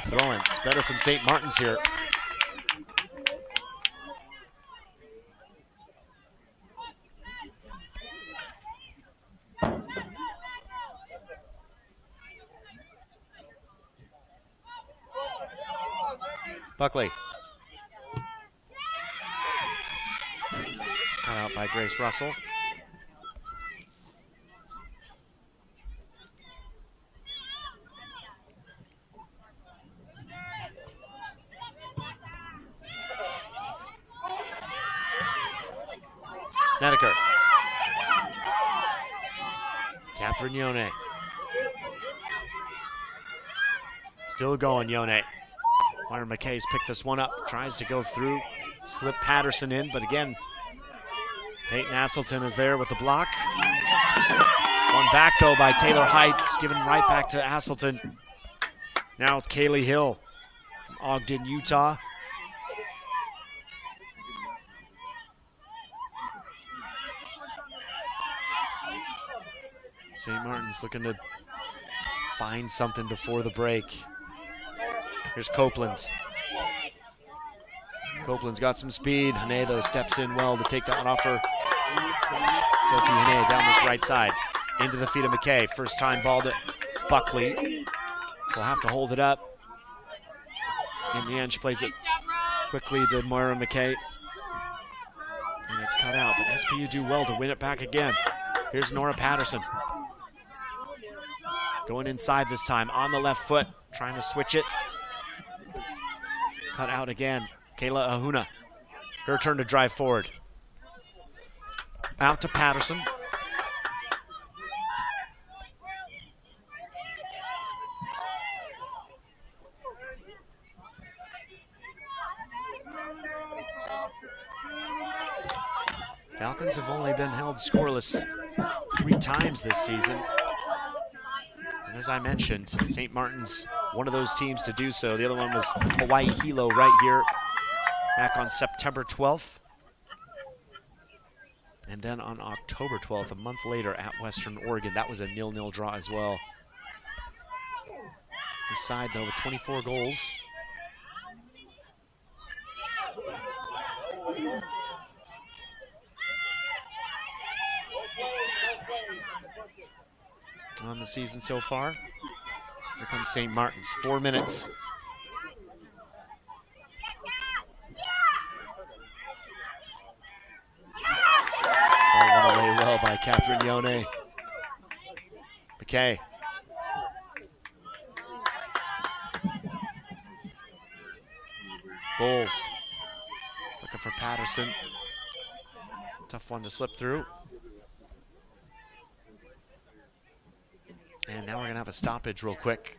Throw-in. It's better from St. Martin's here. Buckley. Cut out by Grace Russell. Snedeker. Catherine Yone. Still going, Yone. Myron McKay's picked this one up. Tries to go through. Slip Patterson in, but again, Peyton Asselton is there with the block. One back, though, by Taylor Height. It's given right back to Asselton. Now Kaylee Hill from Ogden, Utah. St. Martin's looking to find something before the break. Here's Copeland. Copeland's got some speed. Hane, though, steps in well to take that one off her. Sophie Hane down this right side. Into the feet of McKay. First time ball to Buckley. She'll have to hold it up. In the end, she plays it quickly to Moira McKay. And it's cut out, but SPU do well to win it back again. Here's Nora Patterson. Going inside this time, on the left foot, trying to switch it. Cut out again. Kayla Ahuna. Her turn to drive forward. Out to Patterson. Falcons have only been held scoreless 3 times this season. And as I mentioned, St. Martin's one of those teams to do so. The other one was Hawaii Hilo right here back on September 12th. And then on October 12th, a month later at Western Oregon. That was a 0-0 draw as well. This side, though, with 24 goals. On the season so far. Here comes St. Martin's. 4 minutes. Ball went away well by Catherine Yone. McKay. Bulls looking for Patterson. Tough one to slip through. And now we're going to have a stoppage real quick.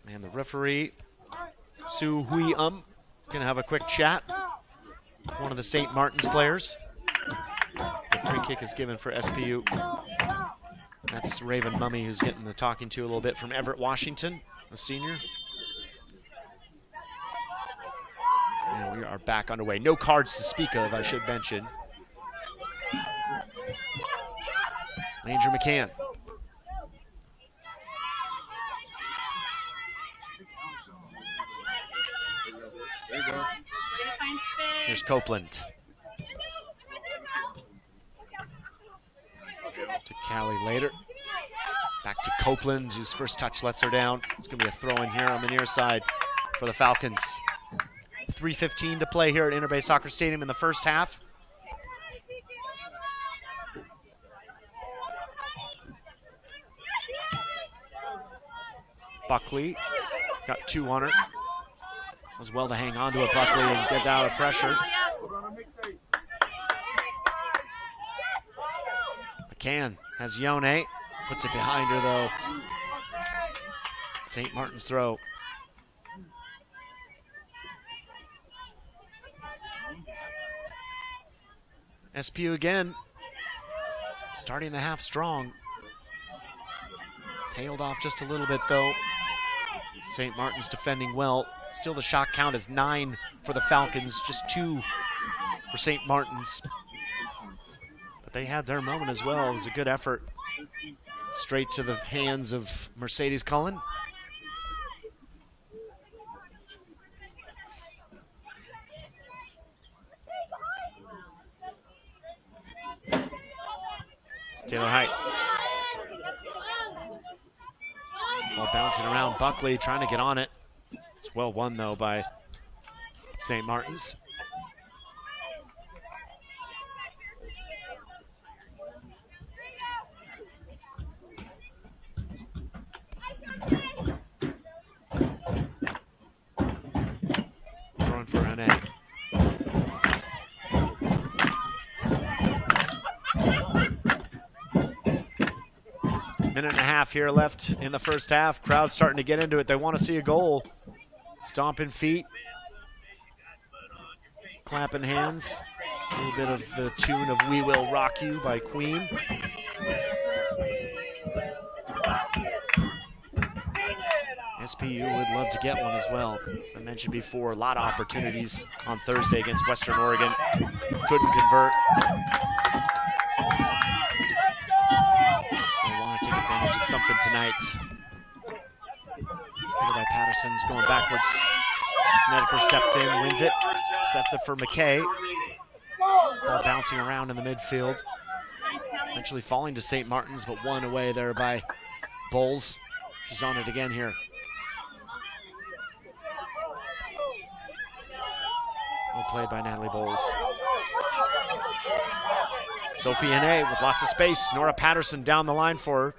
And the referee, Su Hui going to have a quick chat with one of the St. Martin's players. The free kick is given for SPU. That's Raven Mummy who's getting the talking to a little bit from Everett Washington, a senior. And we are back underway. No cards to speak of, I should mention. Andrew McCann. There you Here's Copeland. To Callie later. Back to Copeland, whose first touch lets her down. It's going to be a throw in here on the near side for the Falcons. 3:15 to play here at Interbay Soccer Stadium in the first half. Buckley got 2 on her. Was well to hang on to it, Buckley, and get out of pressure. McCann has Yone. Puts it behind her, though. St. Martin's throw. SPU again. Starting the half strong. Tailed off just a little bit, though. St. Martin's defending well. Still the shot count is 9 for the Falcons, just 2 for St. Martin's. But they had their moment as well. It was a good effort. Straight to the hands of Mercedes Cullen. Taylor Height. Ball bouncing around. Buckley trying to get on it. It's well won, though, by St. Martin's. Throwing for NA. Minute and a half here left in the first half. Crowd starting to get into it. They want to see a goal. Stomping feet. Clapping hands. A little bit of the tune of We Will Rock You by Queen. SPU would love to get one as well. As I mentioned before, a lot of opportunities on Thursday against Western Oregon. Couldn't convert. Take advantage of something tonight. By Patterson's going backwards. Snedeker steps in, wins it, sets it for McKay. Ball bouncing around in the midfield. Eventually falling to St. Martin's, but one away there by Bowles. She's on it again here. Well played by Natalie Bowles. Sophie Hene with lots of space. Nora Patterson down the line for her.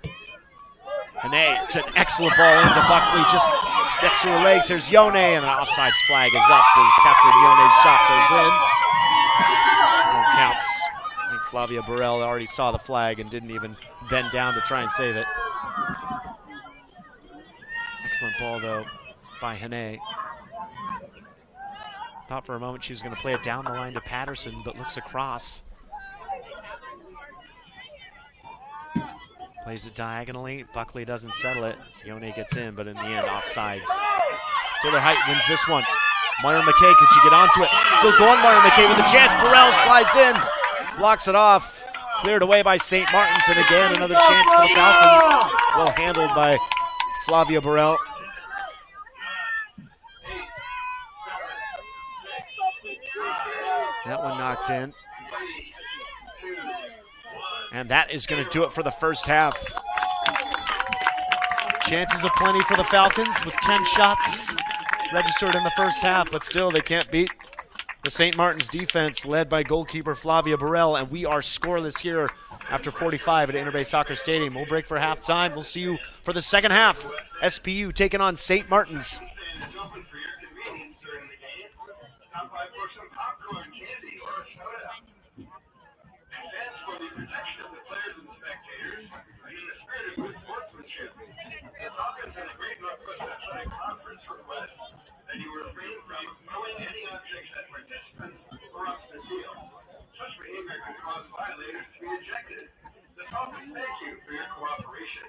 Hene, it's an excellent ball into Buckley. Just gets to her legs. There's Yone, and the offside flag is up as Catherine Yone's shot goes in. No counts. I think Flavia Burrell already saw the flag and didn't even bend down to try and save it. Excellent ball, though, by Hene. Thought for a moment she was going to play it down the line to Patterson, but looks across. Plays it diagonally. Buckley doesn't settle it. Yone gets in, but in the end, offsides. Taylor Height wins this one. Myra McKay, could she get onto it? Still going, Myra McKay with a chance. Burrell slides in. Blocks it off. Cleared away by St. Martin's, and again, another chance for the Falcons. Well handled by Flavia Burrell. That one knocks in. And that is going to do it for the first half. Chances aplenty for the Falcons with 10 shots registered in the first half, but still they can't beat the St. Martin's defense led by goalkeeper Flavia Burrell, and we are scoreless here after 45 at Interbay Soccer Stadium. We'll break for halftime. We'll see you for the second half. SPU taking on St. Martin's. And you refrain from throwing any objects at participants or up the field. Such behavior can cause violators to be ejected. The Falcons thank you for your cooperation.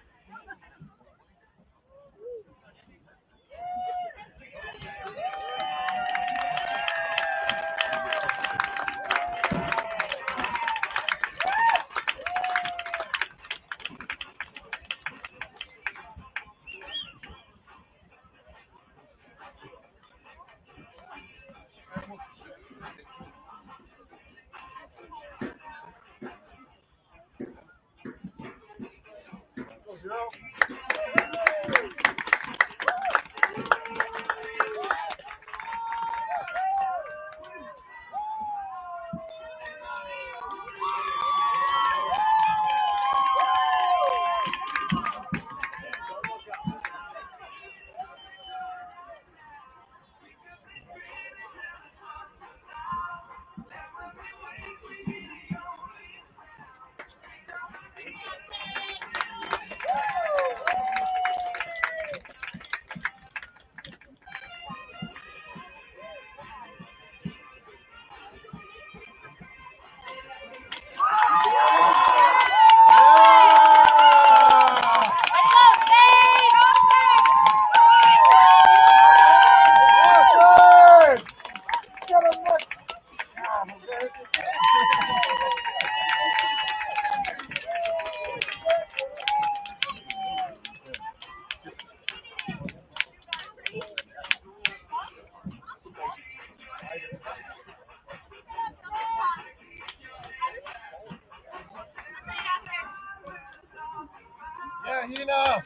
Yeah, Hina.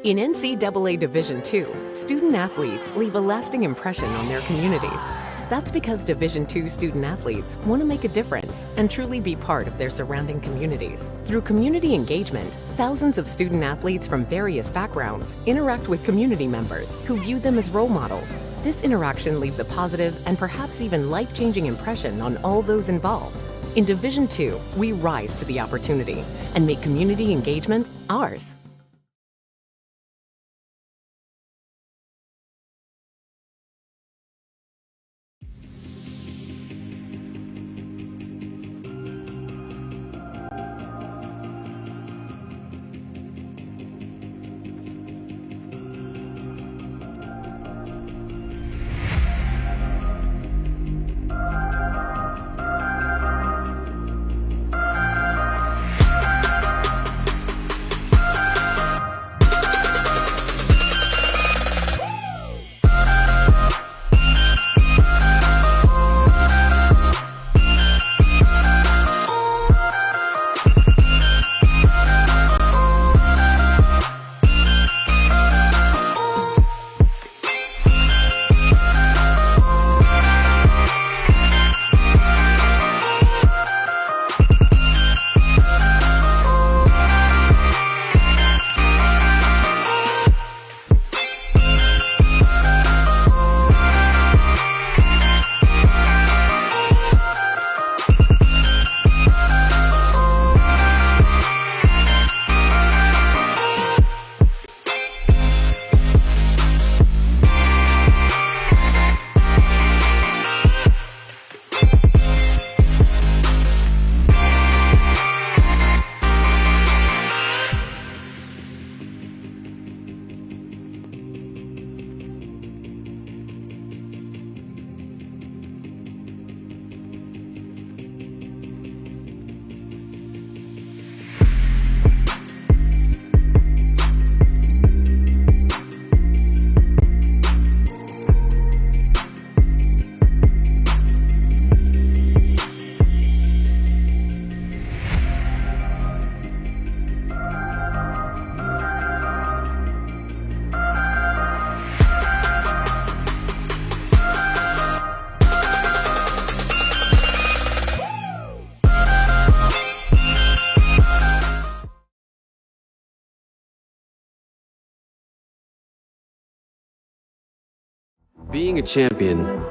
In NCAA Division II, student athletes leave a lasting impression on their communities. That's because Division II student athletes want to make a difference and truly be part of their surrounding communities. Through community engagement, thousands of student athletes from various backgrounds interact with community members who view them as role models. This interaction leaves a positive and perhaps even life-changing impression on all those involved. In Division II, we rise to the opportunity and make community engagement ours. Being a champion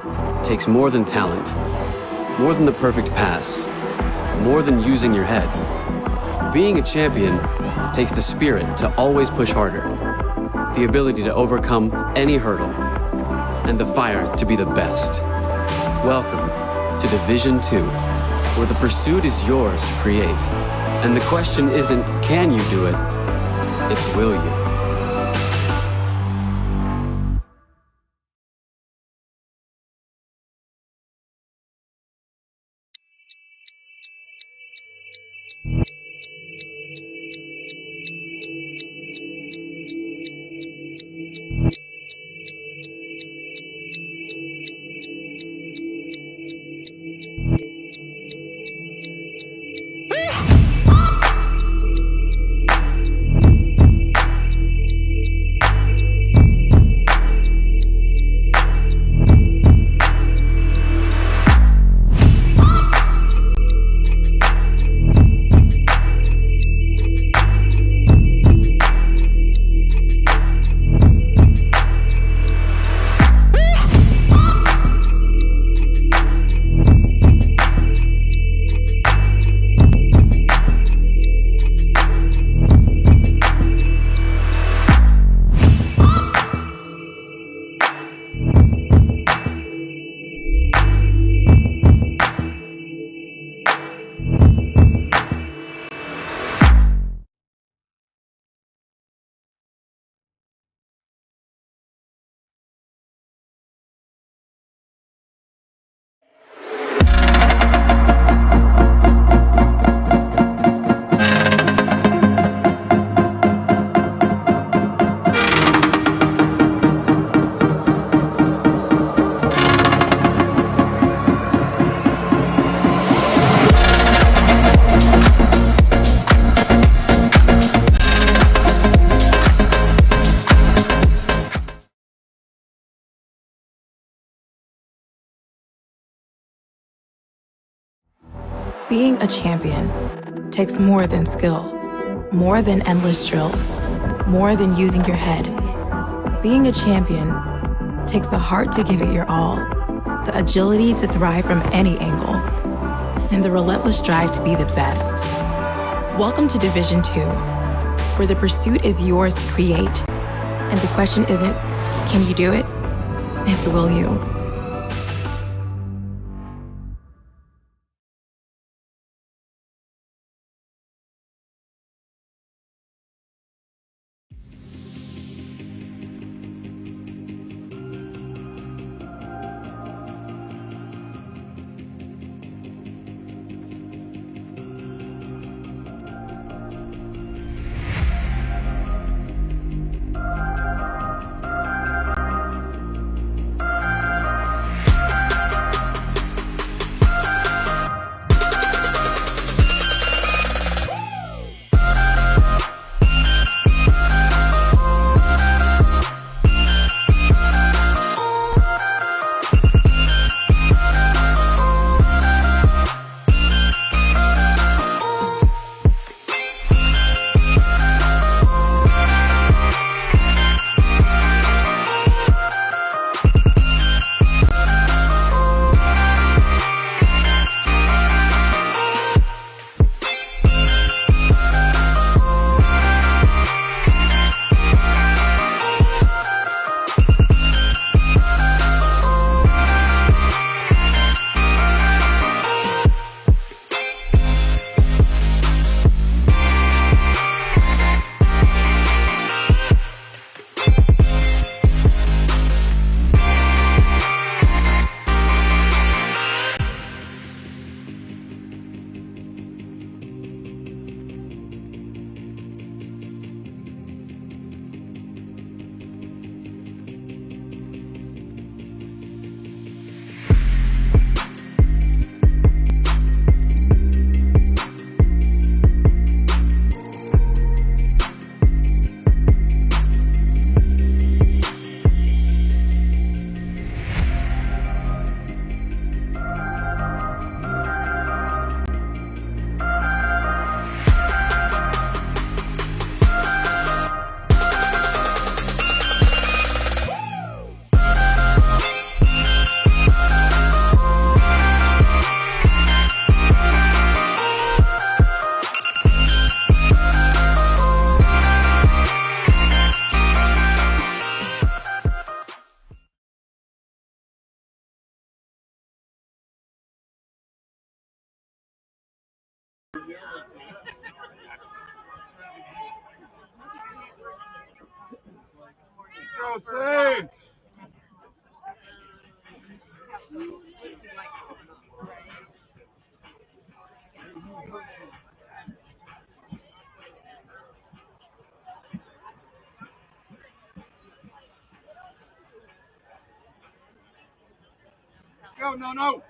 takes more than talent, more than the perfect pass, more than using your head. Being a champion takes the spirit to always push harder, the ability to overcome any hurdle, and the fire to be the best. Welcome to Division 2, where the pursuit is yours to create. And the question isn't, can you do it? It's, will you? Being a champion takes more than skill, more than endless drills, more than using your head. Being a champion takes the heart to give it your all, the agility to thrive from any angle, and the relentless drive to be the best. Welcome to Division 2, where the pursuit is yours to create, and the question isn't, can you do it? It's, will you? Go, Saints! Go, no.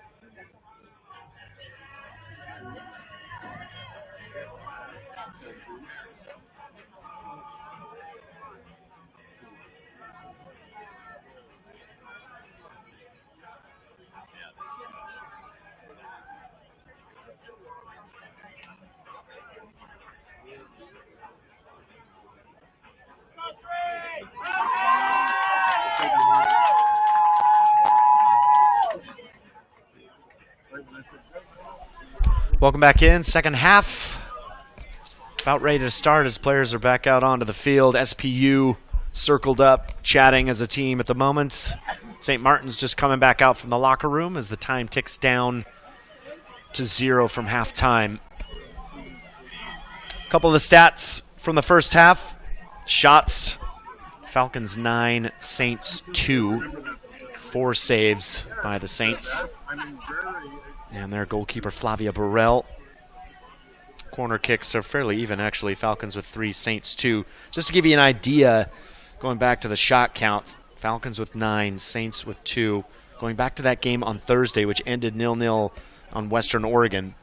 Welcome back in. Second half. About ready to start as players are back out onto the field. SPU circled up, chatting as a team at the moment. St. Martin's just coming back out from the locker room as the time ticks down to 0 from halftime. A couple of the stats from the first half. Shots, Falcons 9, Saints 2. 4 saves by the Saints. And their goalkeeper, Flavia Burrell. Corner kicks are fairly even, actually. Falcons with 3, Saints 2. Just to give you an idea, going back to the shot counts, Falcons with 9, Saints with 2. Going back to that game on Thursday, which ended 0-0 on Western Oregon.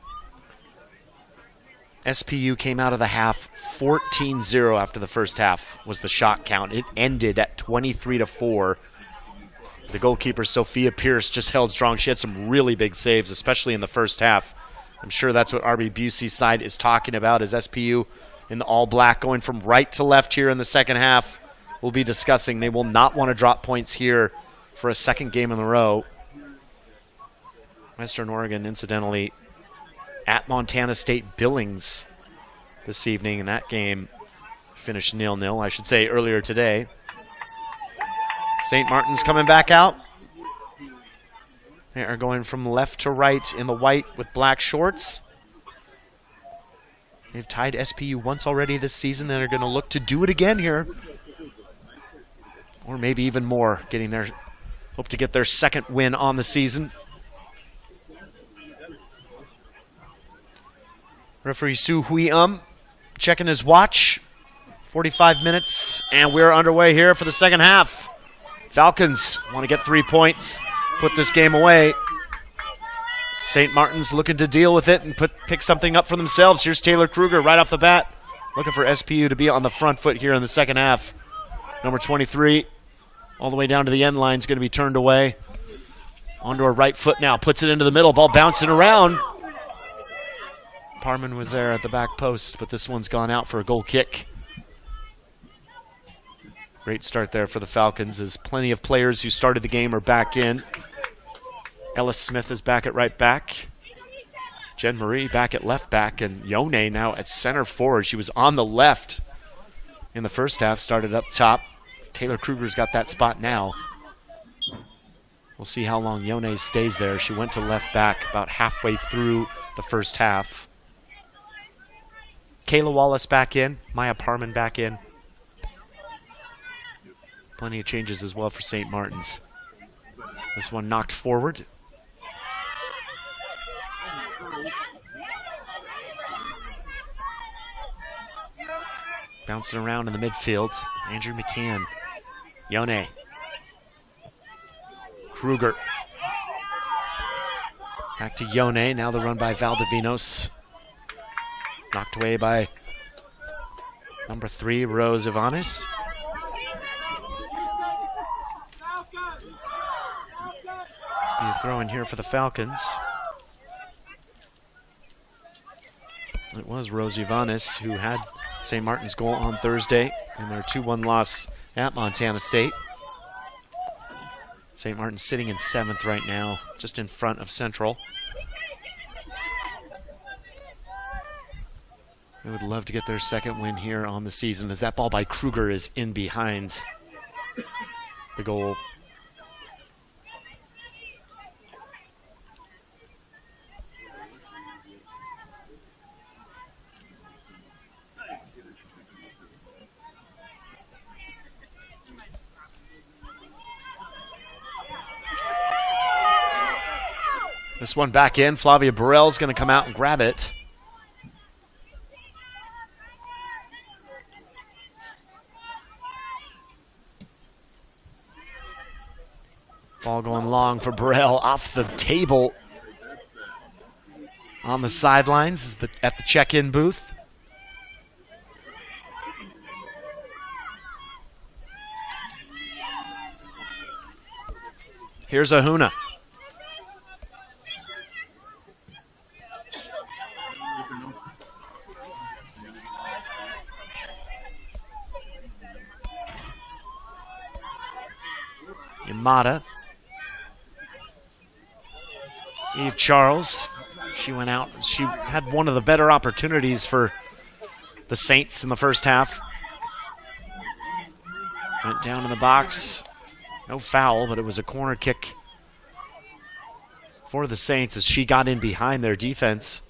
SPU came out of the half 14-0 after the first half was the shot count. It ended at 23-4. The goalkeeper, Sophia Pierce, just held strong. She had some really big saves, especially in the first half. I'm sure that's what RB Busey's side is talking about, as SPU in the all-black going from right to left here in the second half. We'll be discussing. They will not want to drop points here for a second game in a row. Western Oregon, incidentally, at Montana State Billings this evening, and that game finished 0-0, I should say, earlier today. St. Martin's coming back out. They are going from left to right in the white with black shorts. They've tied SPU once already this season. They're going to look to do it again here. Or maybe even more, hope to get their second win on the season. Referee Su Hui checking his watch. 45 minutes, and we're underway here for the second half. Falcons want to get 3 points, put this game away. St. Martin's looking to deal with it and pick something up for themselves. Here's Taylor Kruger right off the bat, looking for SPU to be on the front foot here in the second half. Number 23, all the way down to the end line, is going to be turned away. Onto her right foot now, puts it into the middle, ball bouncing around. Parman was there at the back post, but this one's gone out for a goal kick. Great start there for the Falcons, as plenty of players who started the game are back in. Ellis Smith is back at right back. Jen Marie back at left back, and Yone now at center forward. She was on the left in the first half, started up top. Taylor Kruger's got that spot now. We'll see how long Yone stays there. She went to left back about halfway through the first half. Kayla Wallace back in. Maya Parman back in. Plenty of changes as well for St. Martin's. This one knocked forward. Bouncing around in the midfield. Andrew McCann. Yone. Kruger. Back to Yone. Now the run by Valdivinos. Knocked away by number 3, Rose Ivanis. Be a throw in here for the Falcons. It was Rose Ivanis who had St. Martin's goal on Thursday in their 2-1 loss at Montana State. St. Martin's sitting in 7th right now, just in front of Central. They would love to get their second win here on the season, as that ball by Kruger is in behind the goal. This one back in. Flavia Burrell's going to come out and grab it. Ball going long for Burrell off the table. On the sidelines at the check-in booth. Here's Ahuna. Yamada. Eve Charles. She went out. She had one of the better opportunities for the Saints in the first half. Went down in the box. No foul, but it was a corner kick for the Saints as she got in behind their defense.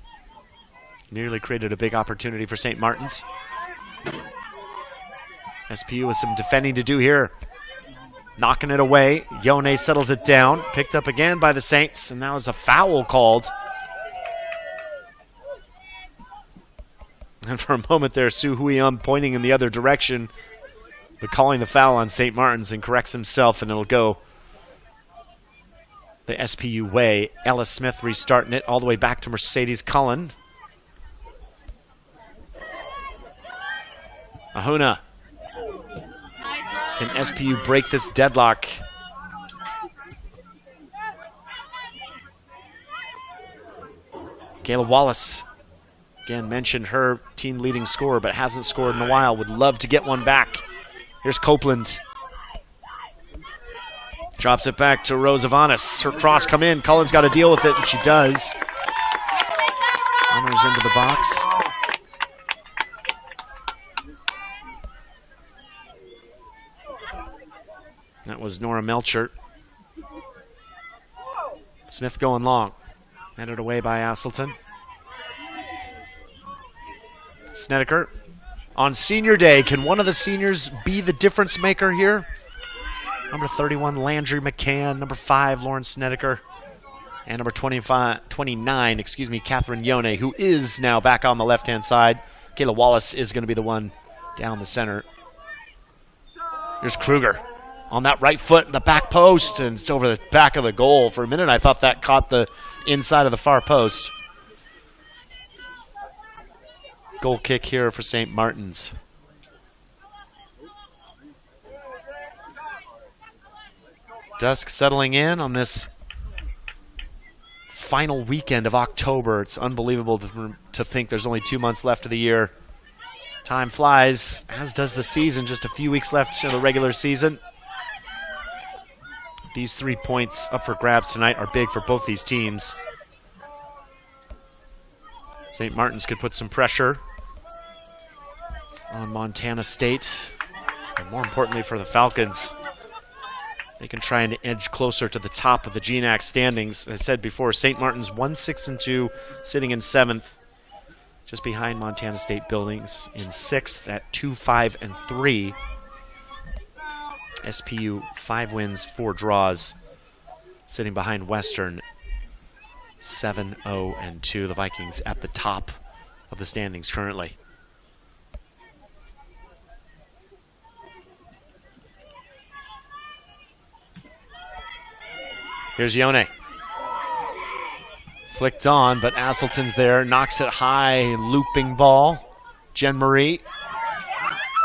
Nearly created a big opportunity for St. Martin's. SPU with some defending to do here. Knocking it away. Yone settles it down. Picked up again by the Saints, and now is a foul called. And for a moment there, Su Huion pointing in the other direction, but calling the foul on St. Martin's, and corrects himself, and it'll go the SPU way. Ella Smith restarting it all the way back to Mercedes Cullen. Ahuna. Can SPU break this deadlock? Kayla Wallace. Again, mentioned her team leading scorer, but hasn't scored in a while. Would love to get one back. Here's Copeland. Drops it back to Rose Avanis. Her cross come in. Cullen's got to deal with it, and she does. Honors into the box. That was Nora Melcher. Smith going long. Headed away by Asselton. Snedeker. On senior day, can one of the seniors be the difference maker here? Number 31, Landry McCann. Number 5, Lauren Snedeker. And number 29, Catherine Yone, who is now back on the left-hand side. Kayla Wallace is going to be the one down the center. Here's Kruger. On that right foot, the back post, and it's over the back of the goal. For a minute, I thought that caught the inside of the far post. Goal kick here for St. Martin's. Dusk settling in on this final weekend of October. It's unbelievable to think there's only 2 months left of the year. Time flies, as does the season. Just a few weeks left in the regular season. These 3 points up for grabs tonight are big for both these teams. St. Martin's could put some pressure on Montana State. And more importantly for the Falcons, they can try and edge closer to the top of the GNAC standings. As I said before, St. Martin's 1-6-2, sitting in 7th, just behind Montana State Buildings in 6th at 2-5-3. SPU 5 wins, 4 draws, sitting behind Western 7-0-2. The Vikings at the top of the standings currently. Here's Yone. Flicked on, but Asselton's there. Knocks it high, looping ball. Jen Marie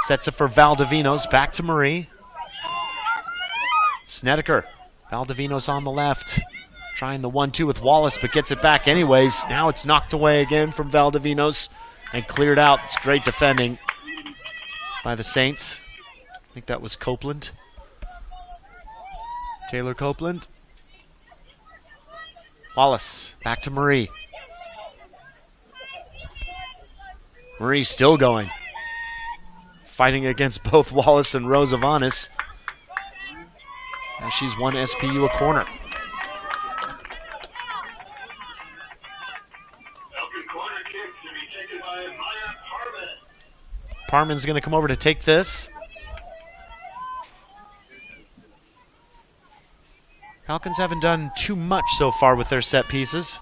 sets it for Valdivinos. Back to Marie. Snedeker. Valdivinos on the left. Trying the 1-2 with Wallace, but gets it back anyways. Now it's knocked away again from Valdivinos and cleared out. It's great defending by the Saints. I think that was Copeland. Taylor Copeland. Wallace, back to Marie. Marie still going. Fighting against both Wallace and Rose Avanis. Now she's won SPU a corner. Corner kick to be taken by Maya Parman. Parman's going to come over to take this. Falcons haven't done too much so far with their set pieces.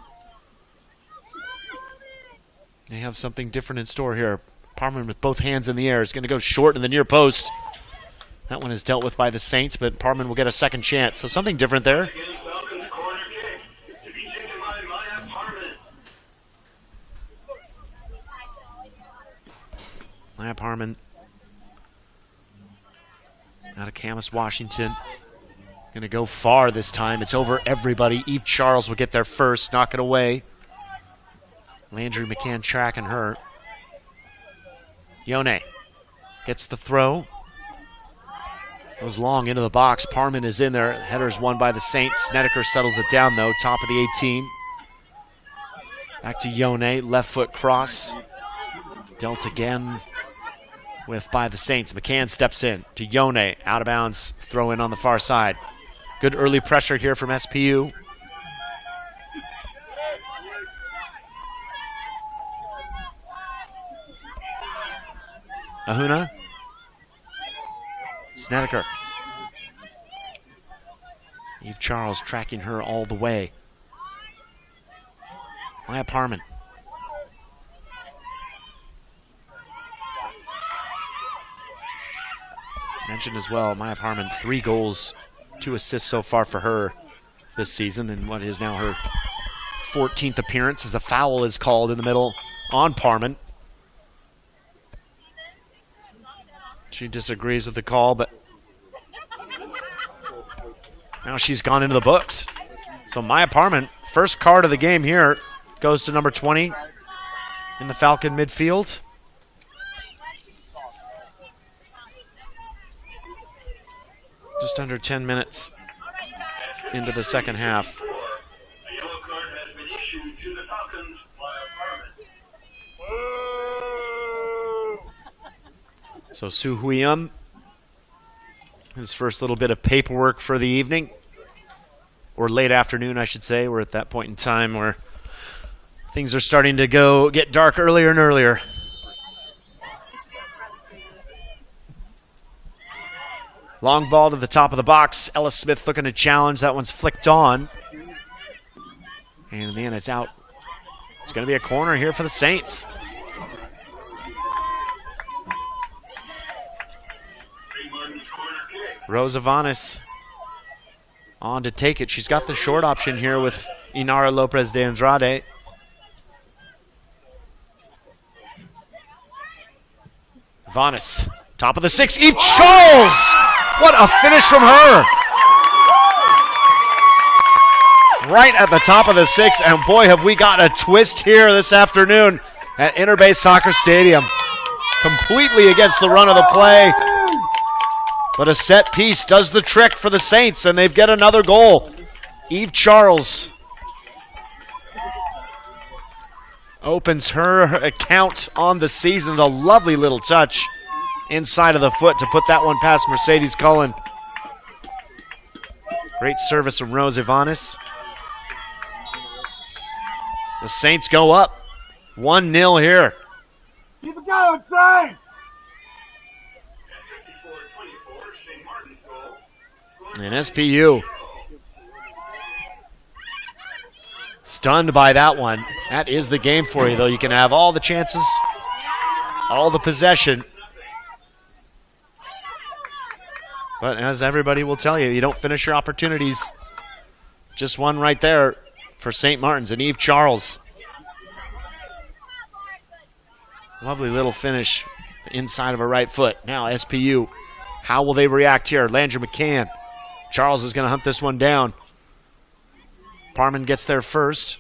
They have something different in store here. Parman with both hands in the air is going to go short in the near post. That one is dealt with by the Saints, but Parman will get a second chance. So something different there. Falcons corner kick to be taken by Maya Parman. Maya Parman out of Camas, Washington. Going to go far this time. It's over everybody. Eve Charles will get there first, knock it away. Landry McCann tracking her. Yone gets the throw. Goes long into the box. Parman is in there. Header's won by the Saints. Snedeker settles it down, though. Top of the 18. Back to Yone. Left foot cross. Dealt again with by the Saints. McCann steps in to Yone. Out of bounds. Throw in on the far side. Good early pressure here from SPU. Ahuna. Snedeker. Eve Charles tracking her all the way. Maya Parman. Mentioned as well, Maya Parman, 3 goals, 2 assists so far for her this season, and what is now her 14th appearance as a foul is called in the middle on Parman. She disagrees with the call, but now she's gone into the books. So Maya Parman, first card of the game here, goes to number 20 in the Falcon midfield. Just under 10 minutes into the second half. A yellow card has been issued to the Falcons, Maya Parman. So Su Huium, his first little bit of paperwork for the evening, or late afternoon, I should say. We're at that point in time where things are starting to get dark earlier and earlier. Long ball to the top of the box. Ellis Smith looking to challenge. That one's flicked on. And then it's out. It's going to be a corner here for the Saints. Rosa Vanes on to take it. She's got the short option here with Inara Lopez de Andrade. Vanes, top of the 6. Eve Charles! What a finish from her! Right at the top of the 6, and boy, have we got a twist here this afternoon at Interbay Soccer Stadium. Completely against the run of the play. But a set piece does the trick for the Saints, and they've got another goal. Eve Charles opens her account on the season. A lovely little touch inside of the foot to put that one past Mercedes Cullen. Great service from Rose Ivanis. The Saints go up 1-0 here. Keep it going, Saints! And SPU stunned by that one. That is the game for you, though. You can have all the chances, all the possession. But as everybody will tell you, you don't finish your opportunities. Just one right there for St. Martin's and Eve Charles. Lovely little finish inside of her right foot. Now SPU, how will they react here? Landry McCann. Charles is going to hunt this one down. Parman gets there first.